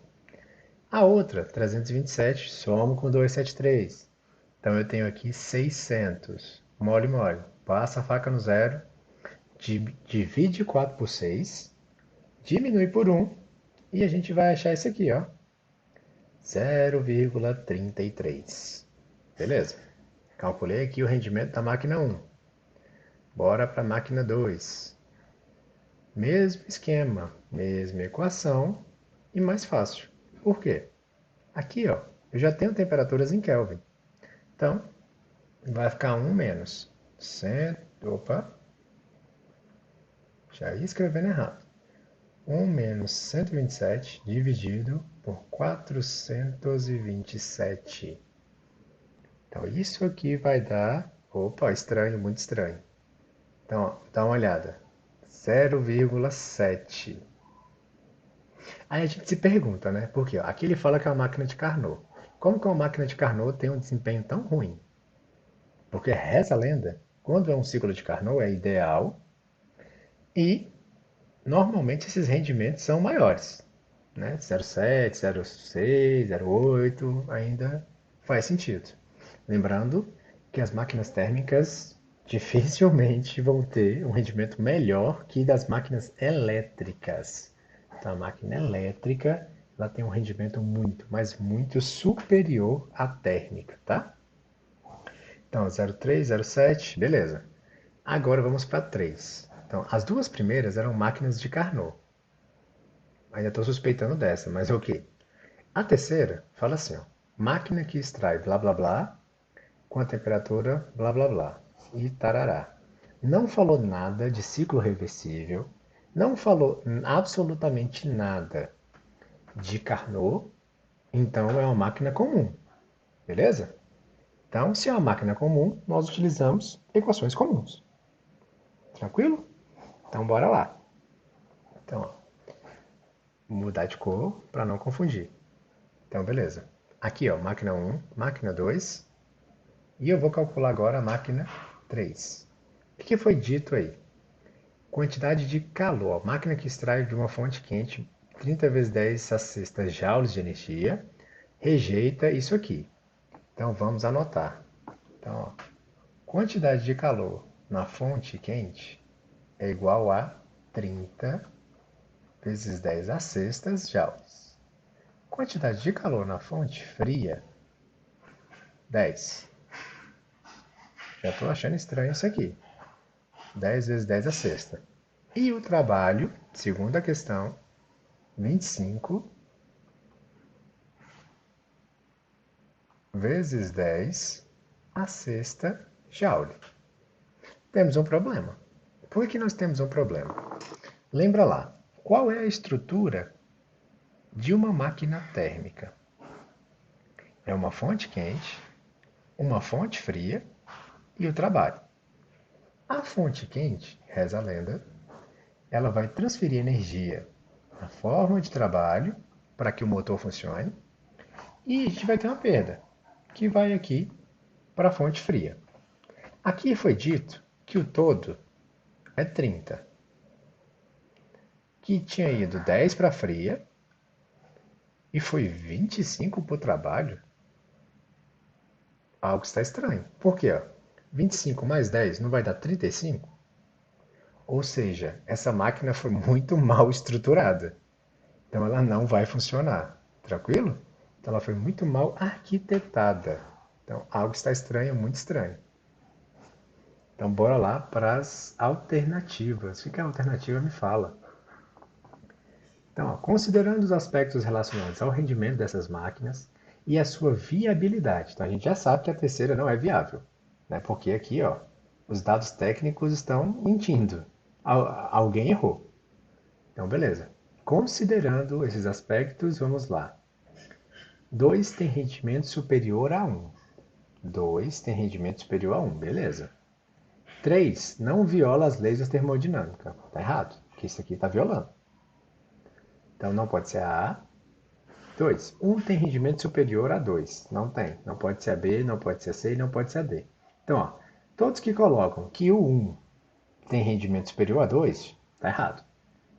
A outra, 327, somo com 273. Então, eu tenho aqui 600. Mole, mole. Passa a faca no zero. Divide 4 por 6. Diminui por 1. E a gente vai achar isso aqui, ó. 0,33. Beleza? Calculei aqui o rendimento da máquina 1. Bora para a máquina 2. Mesmo esquema, mesma equação e mais fácil. Por quê? Aqui, ó, eu já tenho temperaturas em Kelvin. Então, vai ficar 1 menos 100, opa, já ia escrevendo errado. 1 menos 127 dividido por 427. Então, isso aqui vai dar, opa, estranho, muito estranho. Então, ó, dá uma olhada. 0,7. Aí a gente se pergunta, né? Por quê? Aqui ele fala que é uma máquina de Carnot. Como que uma máquina de Carnot tem um desempenho tão ruim? Porque reza a lenda, quando é um ciclo de Carnot é ideal e normalmente esses rendimentos são maiores, né? 0,7, 0,6, 0,8 ainda faz sentido. Lembrando que as máquinas térmicas dificilmente vão ter um rendimento melhor que das máquinas elétricas. Então, a máquina elétrica ela tem um rendimento muito, mas muito superior à térmica, tá? Então, 0,3, 0,7, beleza. Agora vamos para 3. Então, as duas primeiras eram máquinas de Carnot. Ainda estou suspeitando dessa, mas ok. A terceira fala assim, ó, máquina que extrai blá blá blá com a temperatura blá blá blá e tarará. Não falou nada de ciclo reversível, não falou absolutamente nada de Carnot, então é uma máquina comum, beleza? Então, se é uma máquina comum, nós utilizamos equações comuns. Tranquilo? Então, bora lá. Então, ó, mudar de cor para não confundir. Então, beleza. Aqui, ó, máquina 1, máquina 2, e eu vou calcular agora a máquina 3. O que foi dito aí? Quantidade de calor. Máquina que extrai de uma fonte quente 30 vezes 10 a sexta joules de energia. Rejeita isso aqui. Então vamos anotar. Então, ó, quantidade de calor na fonte quente é igual a 30 vezes 10 a sextas joules. Quantidade de calor na fonte fria, 10. Já estou achando estranho isso aqui. 10 vezes 10 a sexta. E o trabalho, segunda questão, 25 vezes 10 a sexta joule. Temos um problema. Por que nós temos um problema? Lembra lá, qual é a estrutura de uma máquina térmica? É uma fonte quente, uma fonte fria e o trabalho. A fonte quente, reza a lenda, ela vai transferir energia na forma de trabalho para que o motor funcione e a gente vai ter uma perda, que vai aqui para a fonte fria. Aqui foi dito que o todo é 30, que tinha ido 10 para a fria e foi 25 para o trabalho. Algo está estranho. Por quê? 25 mais 10 não vai dar 35? Ou seja, essa máquina foi muito mal estruturada. Então ela não vai funcionar. Tranquilo? Então ela foi muito mal arquitetada. Então algo está estranho, muito estranho. Então bora lá para as alternativas. O que a alternativa me fala? Então, ó, considerando os aspectos relacionados ao rendimento dessas máquinas e a sua viabilidade. Então a gente já sabe que a terceira não é viável, né? Porque aqui, ó, os dados técnicos estão mentindo. Alguém errou. Então, beleza. Considerando esses aspectos, vamos lá. 2 tem rendimento superior a 1. 2 tem rendimento superior a 1, beleza. 3 não viola as leis da termodinâmica. Tá errado, porque isso aqui está violando. Então não pode ser a A. 2. 1 tem rendimento superior a 2. Não tem. Não pode ser a B, não pode ser a C e não pode ser a D. Então, ó, todos que colocam que o 1 tem rendimento superior a 2, tá errado.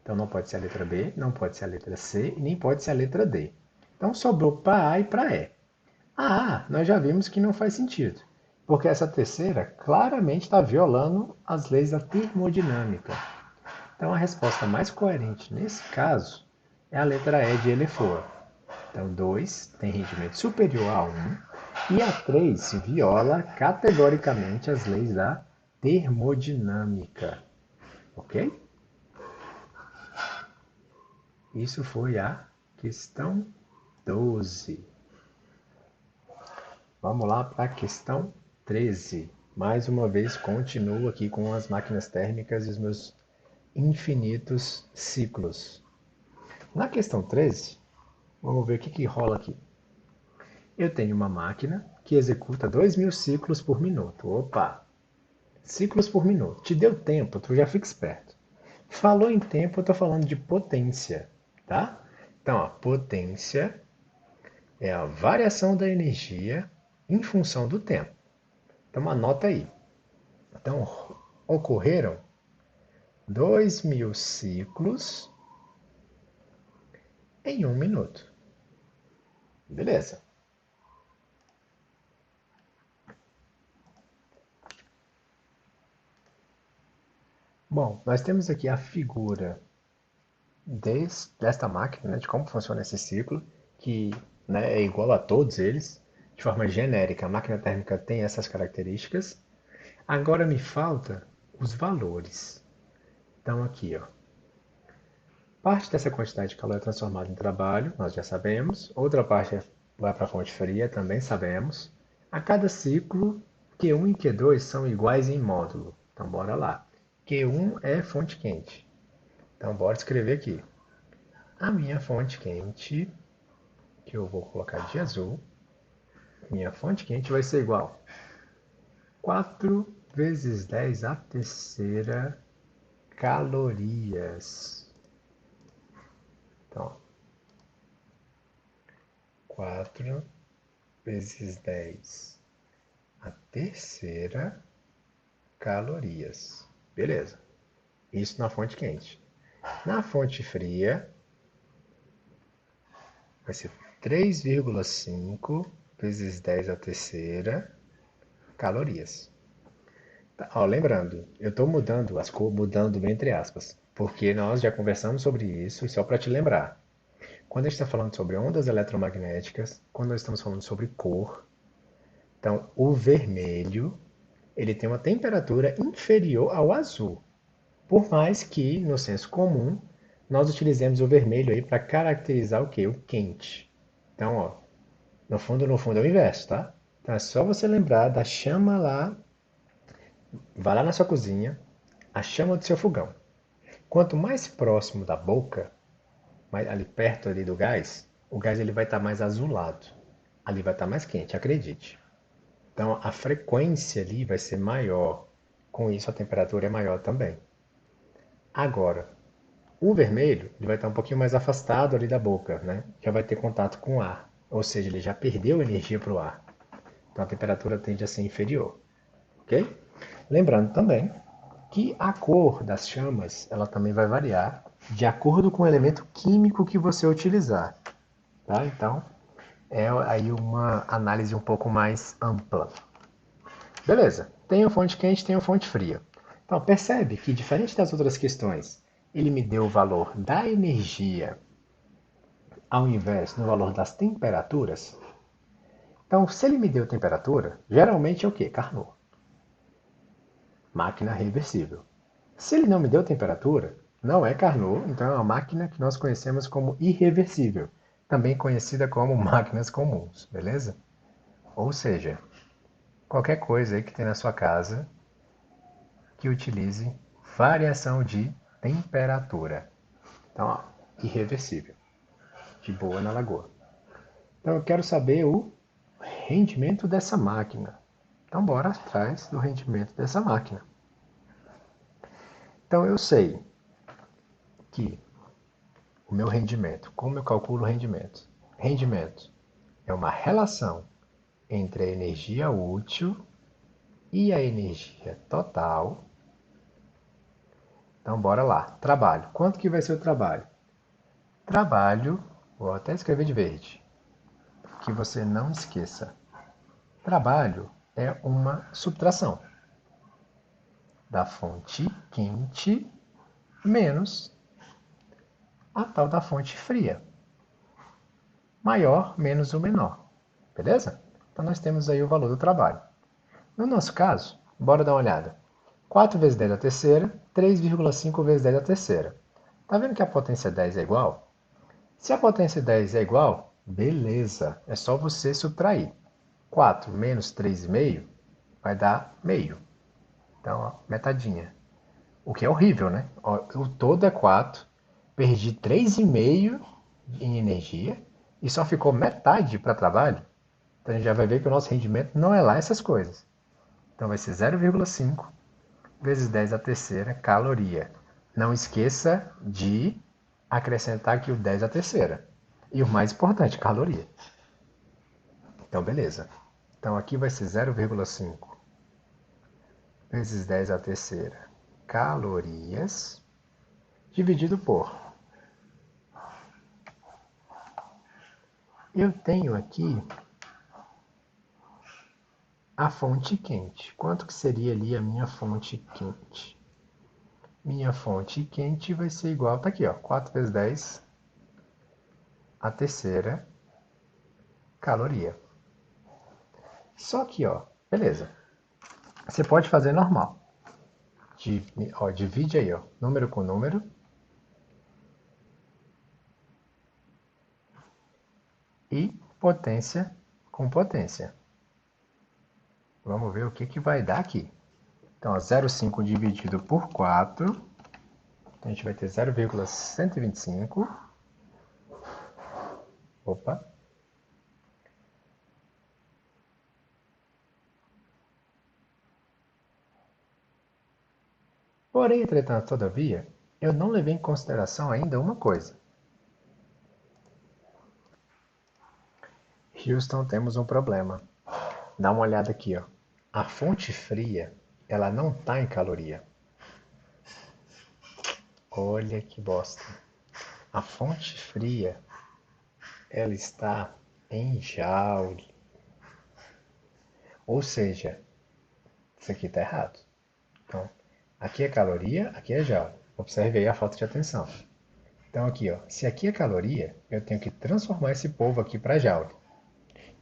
Então não pode ser a letra B, não pode ser a letra C e nem pode ser a letra D. Então sobrou para A e para E. A A, nós já vimos que não faz sentido, porque essa terceira claramente está violando as leis da termodinâmica. Então a resposta mais coerente nesse caso é a letra E de elefante. Então 2 tem rendimento superior a 1 e a 3 viola categoricamente as leis da termodinâmica. Ok? Isso foi a questão 12. Vamos lá para a questão 13. Mais uma vez, continuo aqui com as máquinas térmicas e os meus infinitos ciclos. Na questão 13, vamos ver o que rola aqui. Eu tenho uma máquina que executa 2.000 ciclos por minuto. Opa! Ciclos por minuto. Te deu tempo, tu já fica esperto. Falou em tempo, eu estou falando de potência, tá? Então, a potência é a variação da energia em função do tempo. Então anota aí. Então ocorreram 2.000 ciclos em 1 minuto. Beleza. Bom, nós temos aqui a figura desta máquina, né, de como funciona esse ciclo, que, né, é igual a todos eles, de forma genérica. A máquina térmica tem essas características. Agora me falta os valores. Então aqui, ó, parte dessa quantidade de calor é transformada em trabalho, nós já sabemos. Outra parte vai para a fonte fria, também sabemos. A cada ciclo, Q1 e Q2 são iguais em módulo. Então bora lá. Q1 é fonte quente. Então bora escrever aqui. A minha fonte quente, que eu vou colocar de azul, minha fonte quente vai ser igual 4 vezes 10 à terceira calorias. Então, 4 vezes 10 à terceira calorias. Beleza. Isso na fonte quente. Na fonte fria, vai ser 3,5 vezes 10 à terceira calorias. Tá, ó, lembrando, eu estou mudando as cores, mudando entre aspas, porque nós já conversamos sobre isso, e só para te lembrar. Quando a gente está falando sobre ondas eletromagnéticas, quando nós estamos falando sobre cor, então o vermelho ele tem uma temperatura inferior ao azul. Por mais que, no senso comum, nós utilizemos o vermelho aí para caracterizar o que? O quente. Então, ó, no fundo é o inverso, tá? Então é só você lembrar da chama lá, vai lá na sua cozinha, a chama do seu fogão. Quanto mais próximo da boca, mais ali perto ali do gás, o gás ele vai estar mais azulado. Ali vai estar mais quente, acredite. Então a frequência ali vai ser maior. Com isso a temperatura é maior também. Agora, o vermelho ele vai estar um pouquinho mais afastado ali da boca, né? Já vai ter contato com o ar, ou seja, ele já perdeu energia para o ar. Então a temperatura tende a ser inferior, ok? Lembrando também que a cor das chamas, ela também vai variar de acordo com o elemento químico que você utilizar, tá? Então, é aí uma análise um pouco mais ampla. Beleza, tenho fonte quente, tenho fonte fria. Então, percebe que, diferente das outras questões, ele me deu o valor da energia ao invés do valor das temperaturas. Então, se ele me deu temperatura, geralmente é o quê? Carnot. Máquina reversível. Se ele não me deu temperatura, não é Carnot, então é uma máquina que nós conhecemos como irreversível, também conhecida como máquinas comuns, beleza? Ou seja, qualquer coisa aí que tem na sua casa que utilize variação de temperatura. Então, ó, irreversível, de boa na lagoa. Então, eu quero saber o rendimento dessa máquina. Então, bora atrás do rendimento dessa máquina. Então, eu sei que o meu rendimento, como eu calculo o rendimento? Rendimento é uma relação entre a energia útil e a energia total. Então, bora lá. Trabalho. Quanto que vai ser o trabalho? Trabalho, vou até escrever de verde, que você não esqueça. Trabalho é uma subtração da fonte quente menos a tal da fonte fria. Maior menos o menor. Beleza? Então nós temos aí o valor do trabalho. No nosso caso, bora dar uma olhada. 4 vezes 10 à terceira, 3,5 vezes 10 à terceira. Tá vendo que a potência 10 é igual? Se a potência 10 é igual, beleza, é só você subtrair. 4 menos 3,5 vai dar meio. Então, ó, metadinha. O que é horrível, né? Ó, o todo é 4, perdi 3,5 em energia e só ficou metade para trabalho. Então a gente já vai ver que o nosso rendimento não é lá essas coisas. Então vai ser 0,5 vezes 10 à terceira caloria. Não esqueça de acrescentar aqui o 10 à terceira. E o mais importante, caloria. Então, beleza. Então aqui vai ser 0,5 vezes 10 à terceira calorias dividido por. Eu tenho aqui a fonte quente. Quanto que seria ali a minha fonte quente? Minha fonte quente vai ser igual, tá aqui, ó, 4 vezes 10 a terceira caloria. Só que, ó, beleza. Você pode fazer normal. Ó, divide aí, ó, número com número. E potência com potência. Vamos ver o que, que vai dar aqui. Então, 0,5 dividido por 4. Então, a gente vai ter 0,125. Opa. Porém, entretanto, todavia, eu não levei em consideração ainda uma coisa. Houston, temos um problema. Dá uma olhada aqui, ó. A fonte fria, ela não está em caloria. Olha que bosta. A fonte fria, ela está em joule. Ou seja, isso aqui está errado. Então, aqui é caloria, aqui é joule. Observe aí a falta de atenção. Então aqui, ó, se aqui é caloria, eu tenho que transformar esse povo aqui para joule.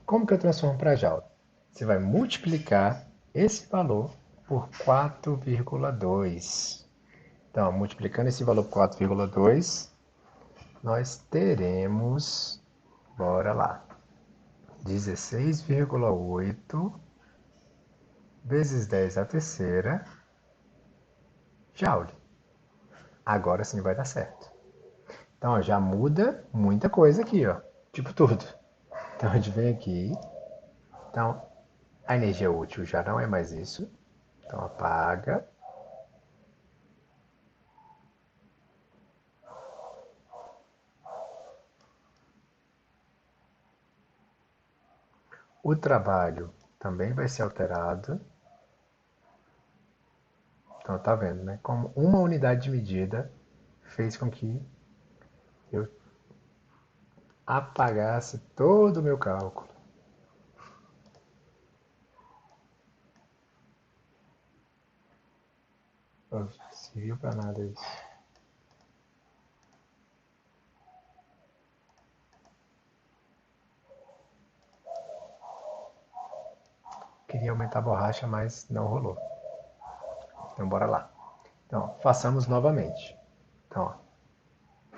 Como que eu transformo para joule? Você vai multiplicar esse valor por 4,2. Então, multiplicando esse valor por 4,2, nós teremos, bora lá, 16,8 vezes 10 à terceira joule. Agora sim vai dar certo. Então, ó, já muda muita coisa aqui, ó. Tipo tudo. Então, a gente vem aqui. Então, a energia útil já não é mais isso. Então, apaga. O trabalho também vai ser alterado. Então tá vendo, né? Como uma unidade de medida fez com que eu apagasse todo o meu cálculo. Não serviu para nada isso. Queria aumentar a borracha, mas não rolou. Então bora lá. Então, façamos novamente. Então, ó,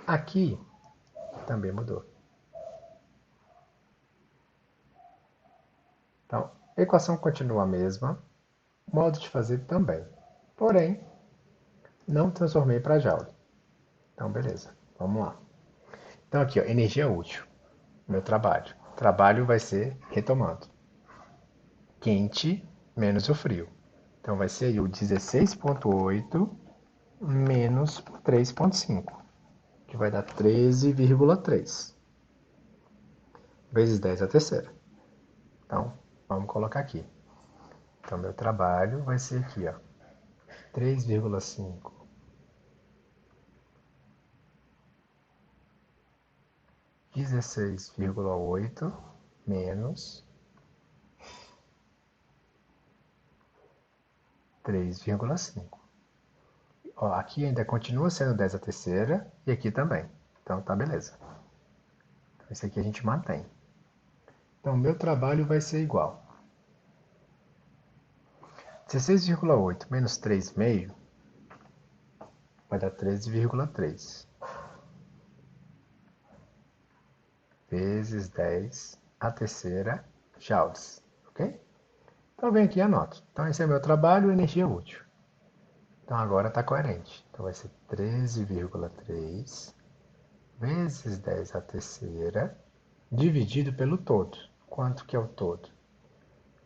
aqui também mudou. Então, a equação continua a mesma, o modo de fazer também. Porém, não transformei para Joule. Então, beleza. Vamos lá. Então, aqui, ó, energia útil. Meu trabalho. O trabalho vai ser retomando. Quente menos o frio. Então, vai ser aí o 16,8 menos o 3,5, que vai dar 13,3. Vezes 10 a terceira. Então, vamos colocar aqui. Então, meu trabalho vai ser aqui, ó. 3,5 16,8 menos 3,5. Ó, aqui ainda continua sendo 10 a terceira e aqui também. Então tá beleza. Então, esse aqui a gente mantém. Então meu trabalho vai ser igual. 16,8 menos 3,5 vai dar 13,3 vezes 10 a terceira joules. Ok? Então vem aqui e anoto. Então esse é meu trabalho, energia útil. Então agora está coerente. Então vai ser 13,3 vezes 10 a terceira dividido pelo todo. Quanto que é o todo?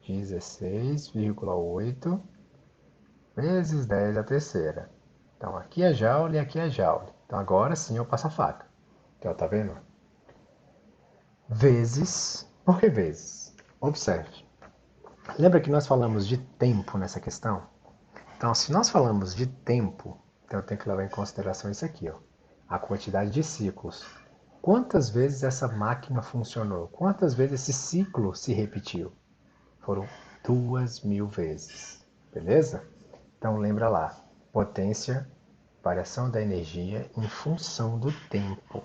16,8 vezes 10 a terceira. Então aqui é joule e aqui é joule. Então agora sim eu passo a faca. Então tá vendo? Vezes. Por que vezes? Observe. Lembra que nós falamos de tempo nessa questão? Então, se nós falamos de tempo, então eu tenho que levar em consideração isso aqui, ó, a quantidade de ciclos. Quantas vezes essa máquina funcionou? Quantas vezes esse ciclo se repetiu? Foram 2.000 vezes, beleza? Então lembra lá, potência, variação da energia em função do tempo.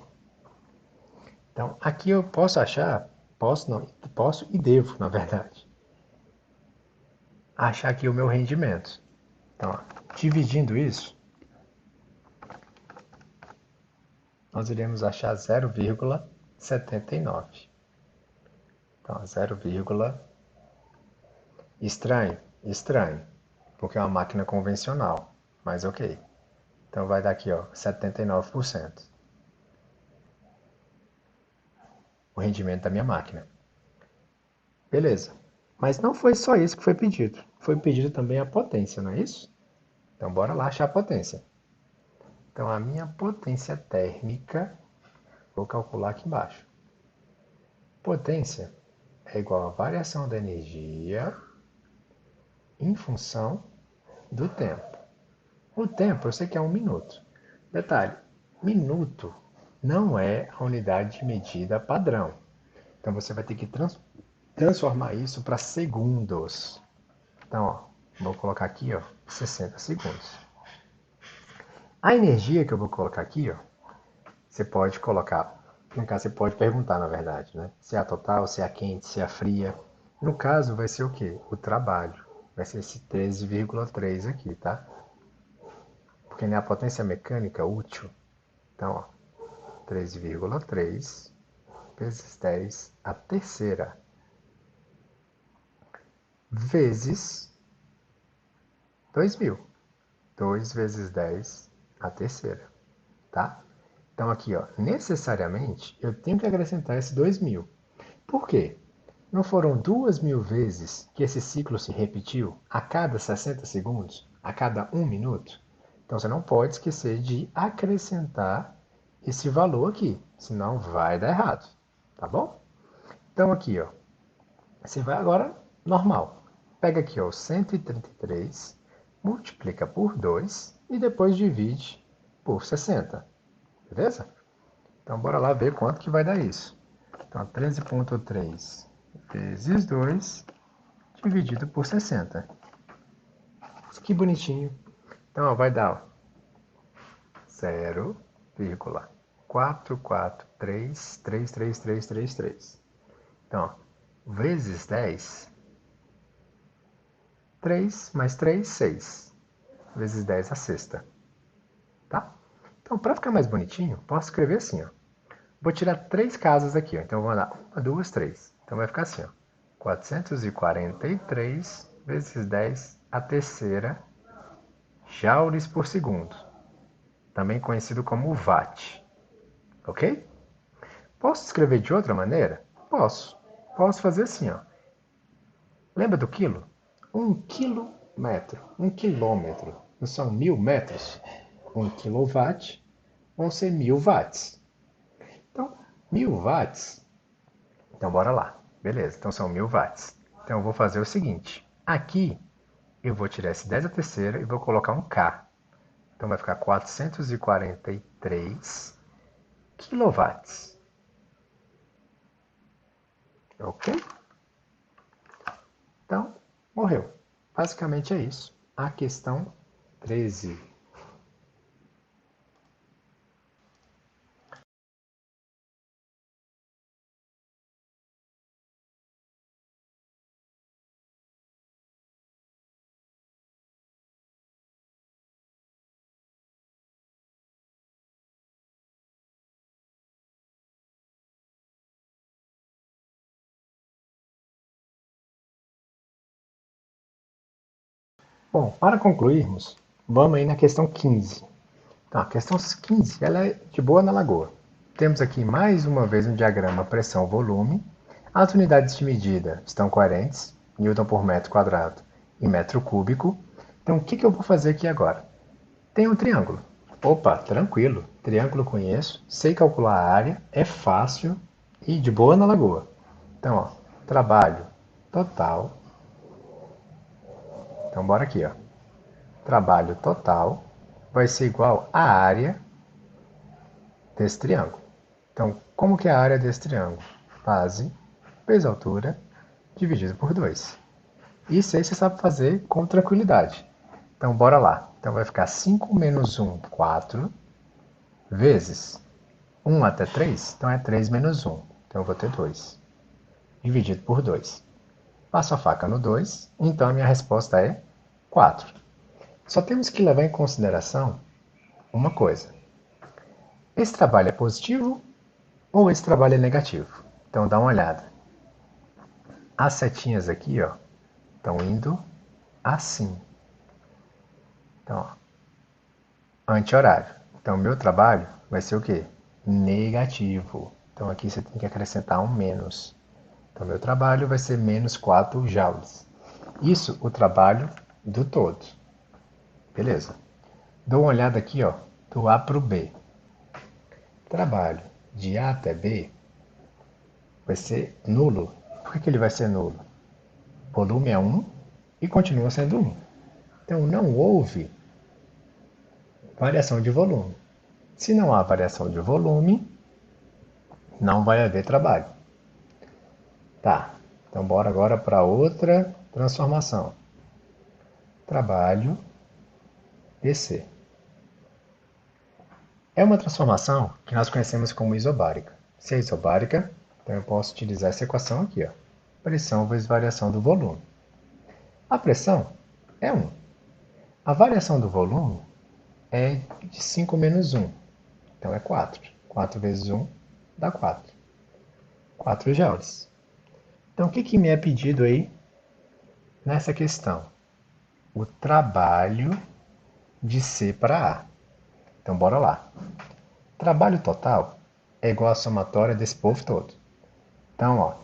Então aqui eu posso achar, posso não, posso e devo, na verdade, achar aqui o meu rendimento. Então, ó, dividindo isso, nós iremos achar 0,79. Então, 0, estranho, estranho, porque é uma máquina convencional, mas ok. Então vai dar aqui, ó, 79%. O rendimento da minha máquina. Beleza. Mas não foi só isso que foi pedido. Foi pedido também a potência, não é isso? Então bora lá achar a potência. Então a minha potência térmica, vou calcular aqui embaixo. Potência é igual a variação da energia em função do tempo. O tempo eu sei que é 1 minuto. Detalhe, minuto não é a unidade de medida padrão. Então você vai ter que transformar isso para segundos. Então, ó, vou colocar aqui, ó, 60 segundos. A energia que eu vou colocar aqui, ó, você pode colocar, no caso você pode perguntar, na verdade, né? Se é a total, se é a quente, se é a fria. No caso vai ser o quê? O trabalho. Vai ser esse 13,3 aqui, tá? Porque não é a potência mecânica útil. Então, ó, 13,3 vezes 10 a terceira vezes 2.000. 2 vezes 10 a terceira, tá? Então aqui, ó, necessariamente eu tenho que acrescentar esse 2.000. Por quê? Não foram 2.000 vezes que esse ciclo se repetiu a cada 60 segundos, a cada 1 minuto? Então você não pode esquecer de acrescentar esse valor aqui, senão vai dar errado, tá bom? Então aqui, ó, você vai agora normal. Pega aqui, ó, 133 multiplica por 2 e depois divide por 60. Beleza? Então, bora lá ver quanto que vai dar isso. Então, 13,3 vezes 2 dividido por 60. Que bonitinho. Então, ó, vai dar 0,443333333. Então, ó, vezes 10, 3 mais 3, 6. Vezes 10 a sexta. Tá? Então, para ficar mais bonitinho, posso escrever assim, ó. Vou tirar 3 casas aqui, ó. Então, vou mandar 1, 2, 3. Então, vai ficar assim, ó. 443 vezes 10 a terceira joules por segundo. Também conhecido como watt. Ok? Posso escrever de outra maneira? Posso. Posso fazer assim, ó. Lembra do quilo? 1 quilômetro. 1 quilômetro. Não são 1000 metros? 1 quilowatt vão ser 1000 watts. Então, 1000 watts. Então, bora lá. Beleza, então são 1000 watts. Então, eu vou fazer o seguinte. Aqui, eu vou tirar esse 10 a terceira e vou colocar um K. Então, vai ficar 443 quilowatts. Ok? Então, morreu. Basicamente é isso. A questão 13. Bom, para concluirmos, vamos aí na questão 15. Então, a questão 15 ela é de boa na lagoa. Temos aqui mais uma vez um diagrama pressão-volume. As unidades de medida estão coerentes, Newton por metro quadrado e metro cúbico. Então, o que eu vou fazer aqui agora? Tem um triângulo. Opa, tranquilo. Triângulo conheço, sei calcular a área, é fácil e de boa na lagoa. Então, ó, trabalho total. Então, bora aqui, ó. Trabalho total vai ser igual à área desse triângulo. Então, como que é a área desse triângulo? Base vezes altura dividido por 2. Isso aí você sabe fazer com tranquilidade. Então, bora lá. Então, vai ficar 5 menos 1, 4, vezes 1 até 3. Então, é 3 menos 1. Então, eu vou ter 2. Dividido por 2. Passo a faca no 2. Então, a minha resposta é 4. Só temos que levar em consideração uma coisa. Esse trabalho é positivo ou esse trabalho é negativo? Então, dá uma olhada. As setinhas aqui, ó, estão indo assim. Então, ó, anti-horário. Então, meu trabalho vai ser o quê? Negativo. Então, aqui você tem que acrescentar um menos. Então, meu trabalho vai ser menos 4 joules. Isso, o trabalho do todo. Beleza. Dou uma olhada aqui, ó, do A para o B. Trabalho de A até B vai ser nulo. Por que ele vai ser nulo? Volume é 1 e continua sendo 1. Então, não houve variação de volume. Se não há variação de volume, não vai haver trabalho. Tá, então bora agora para outra transformação. Trabalho DC. É uma transformação que nós conhecemos como isobárica. Se é isobárica, então eu posso utilizar essa equação aqui, ó. Pressão vezes variação do volume. A pressão é 1. A variação do volume é de 5 menos 1. Então é 4. 4 vezes 1 dá 4. 4 joules. Então o que me é pedido aí nessa questão? O trabalho de C para A. Então bora lá. Trabalho total é igual à somatória desse povo todo. Então, ó,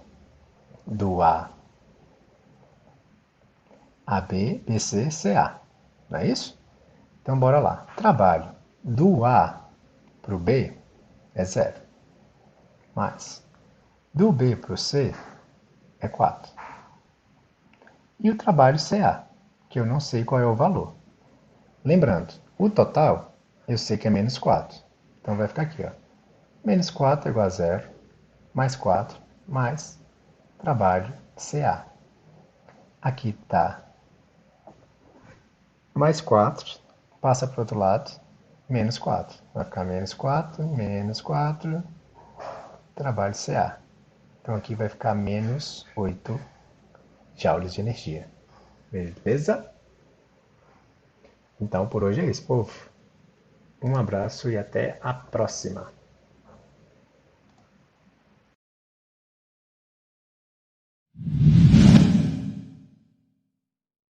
do A, B, C, CA. Não é isso? Então bora lá. Trabalho do A para o B é 0. Mais do B para o C é 4. E o trabalho CA, que eu não sei qual é o valor. Lembrando, o total eu sei que é menos 4. Então vai ficar aqui, ó. Menos 4 é igual a zero, mais 4, mais trabalho CA. Aqui está mais 4, passa para o outro lado, menos 4. Vai ficar menos 4, trabalho CA. Então aqui vai ficar menos 8 joules de energia. Beleza? Então por hoje é isso, povo. Um abraço e até a próxima.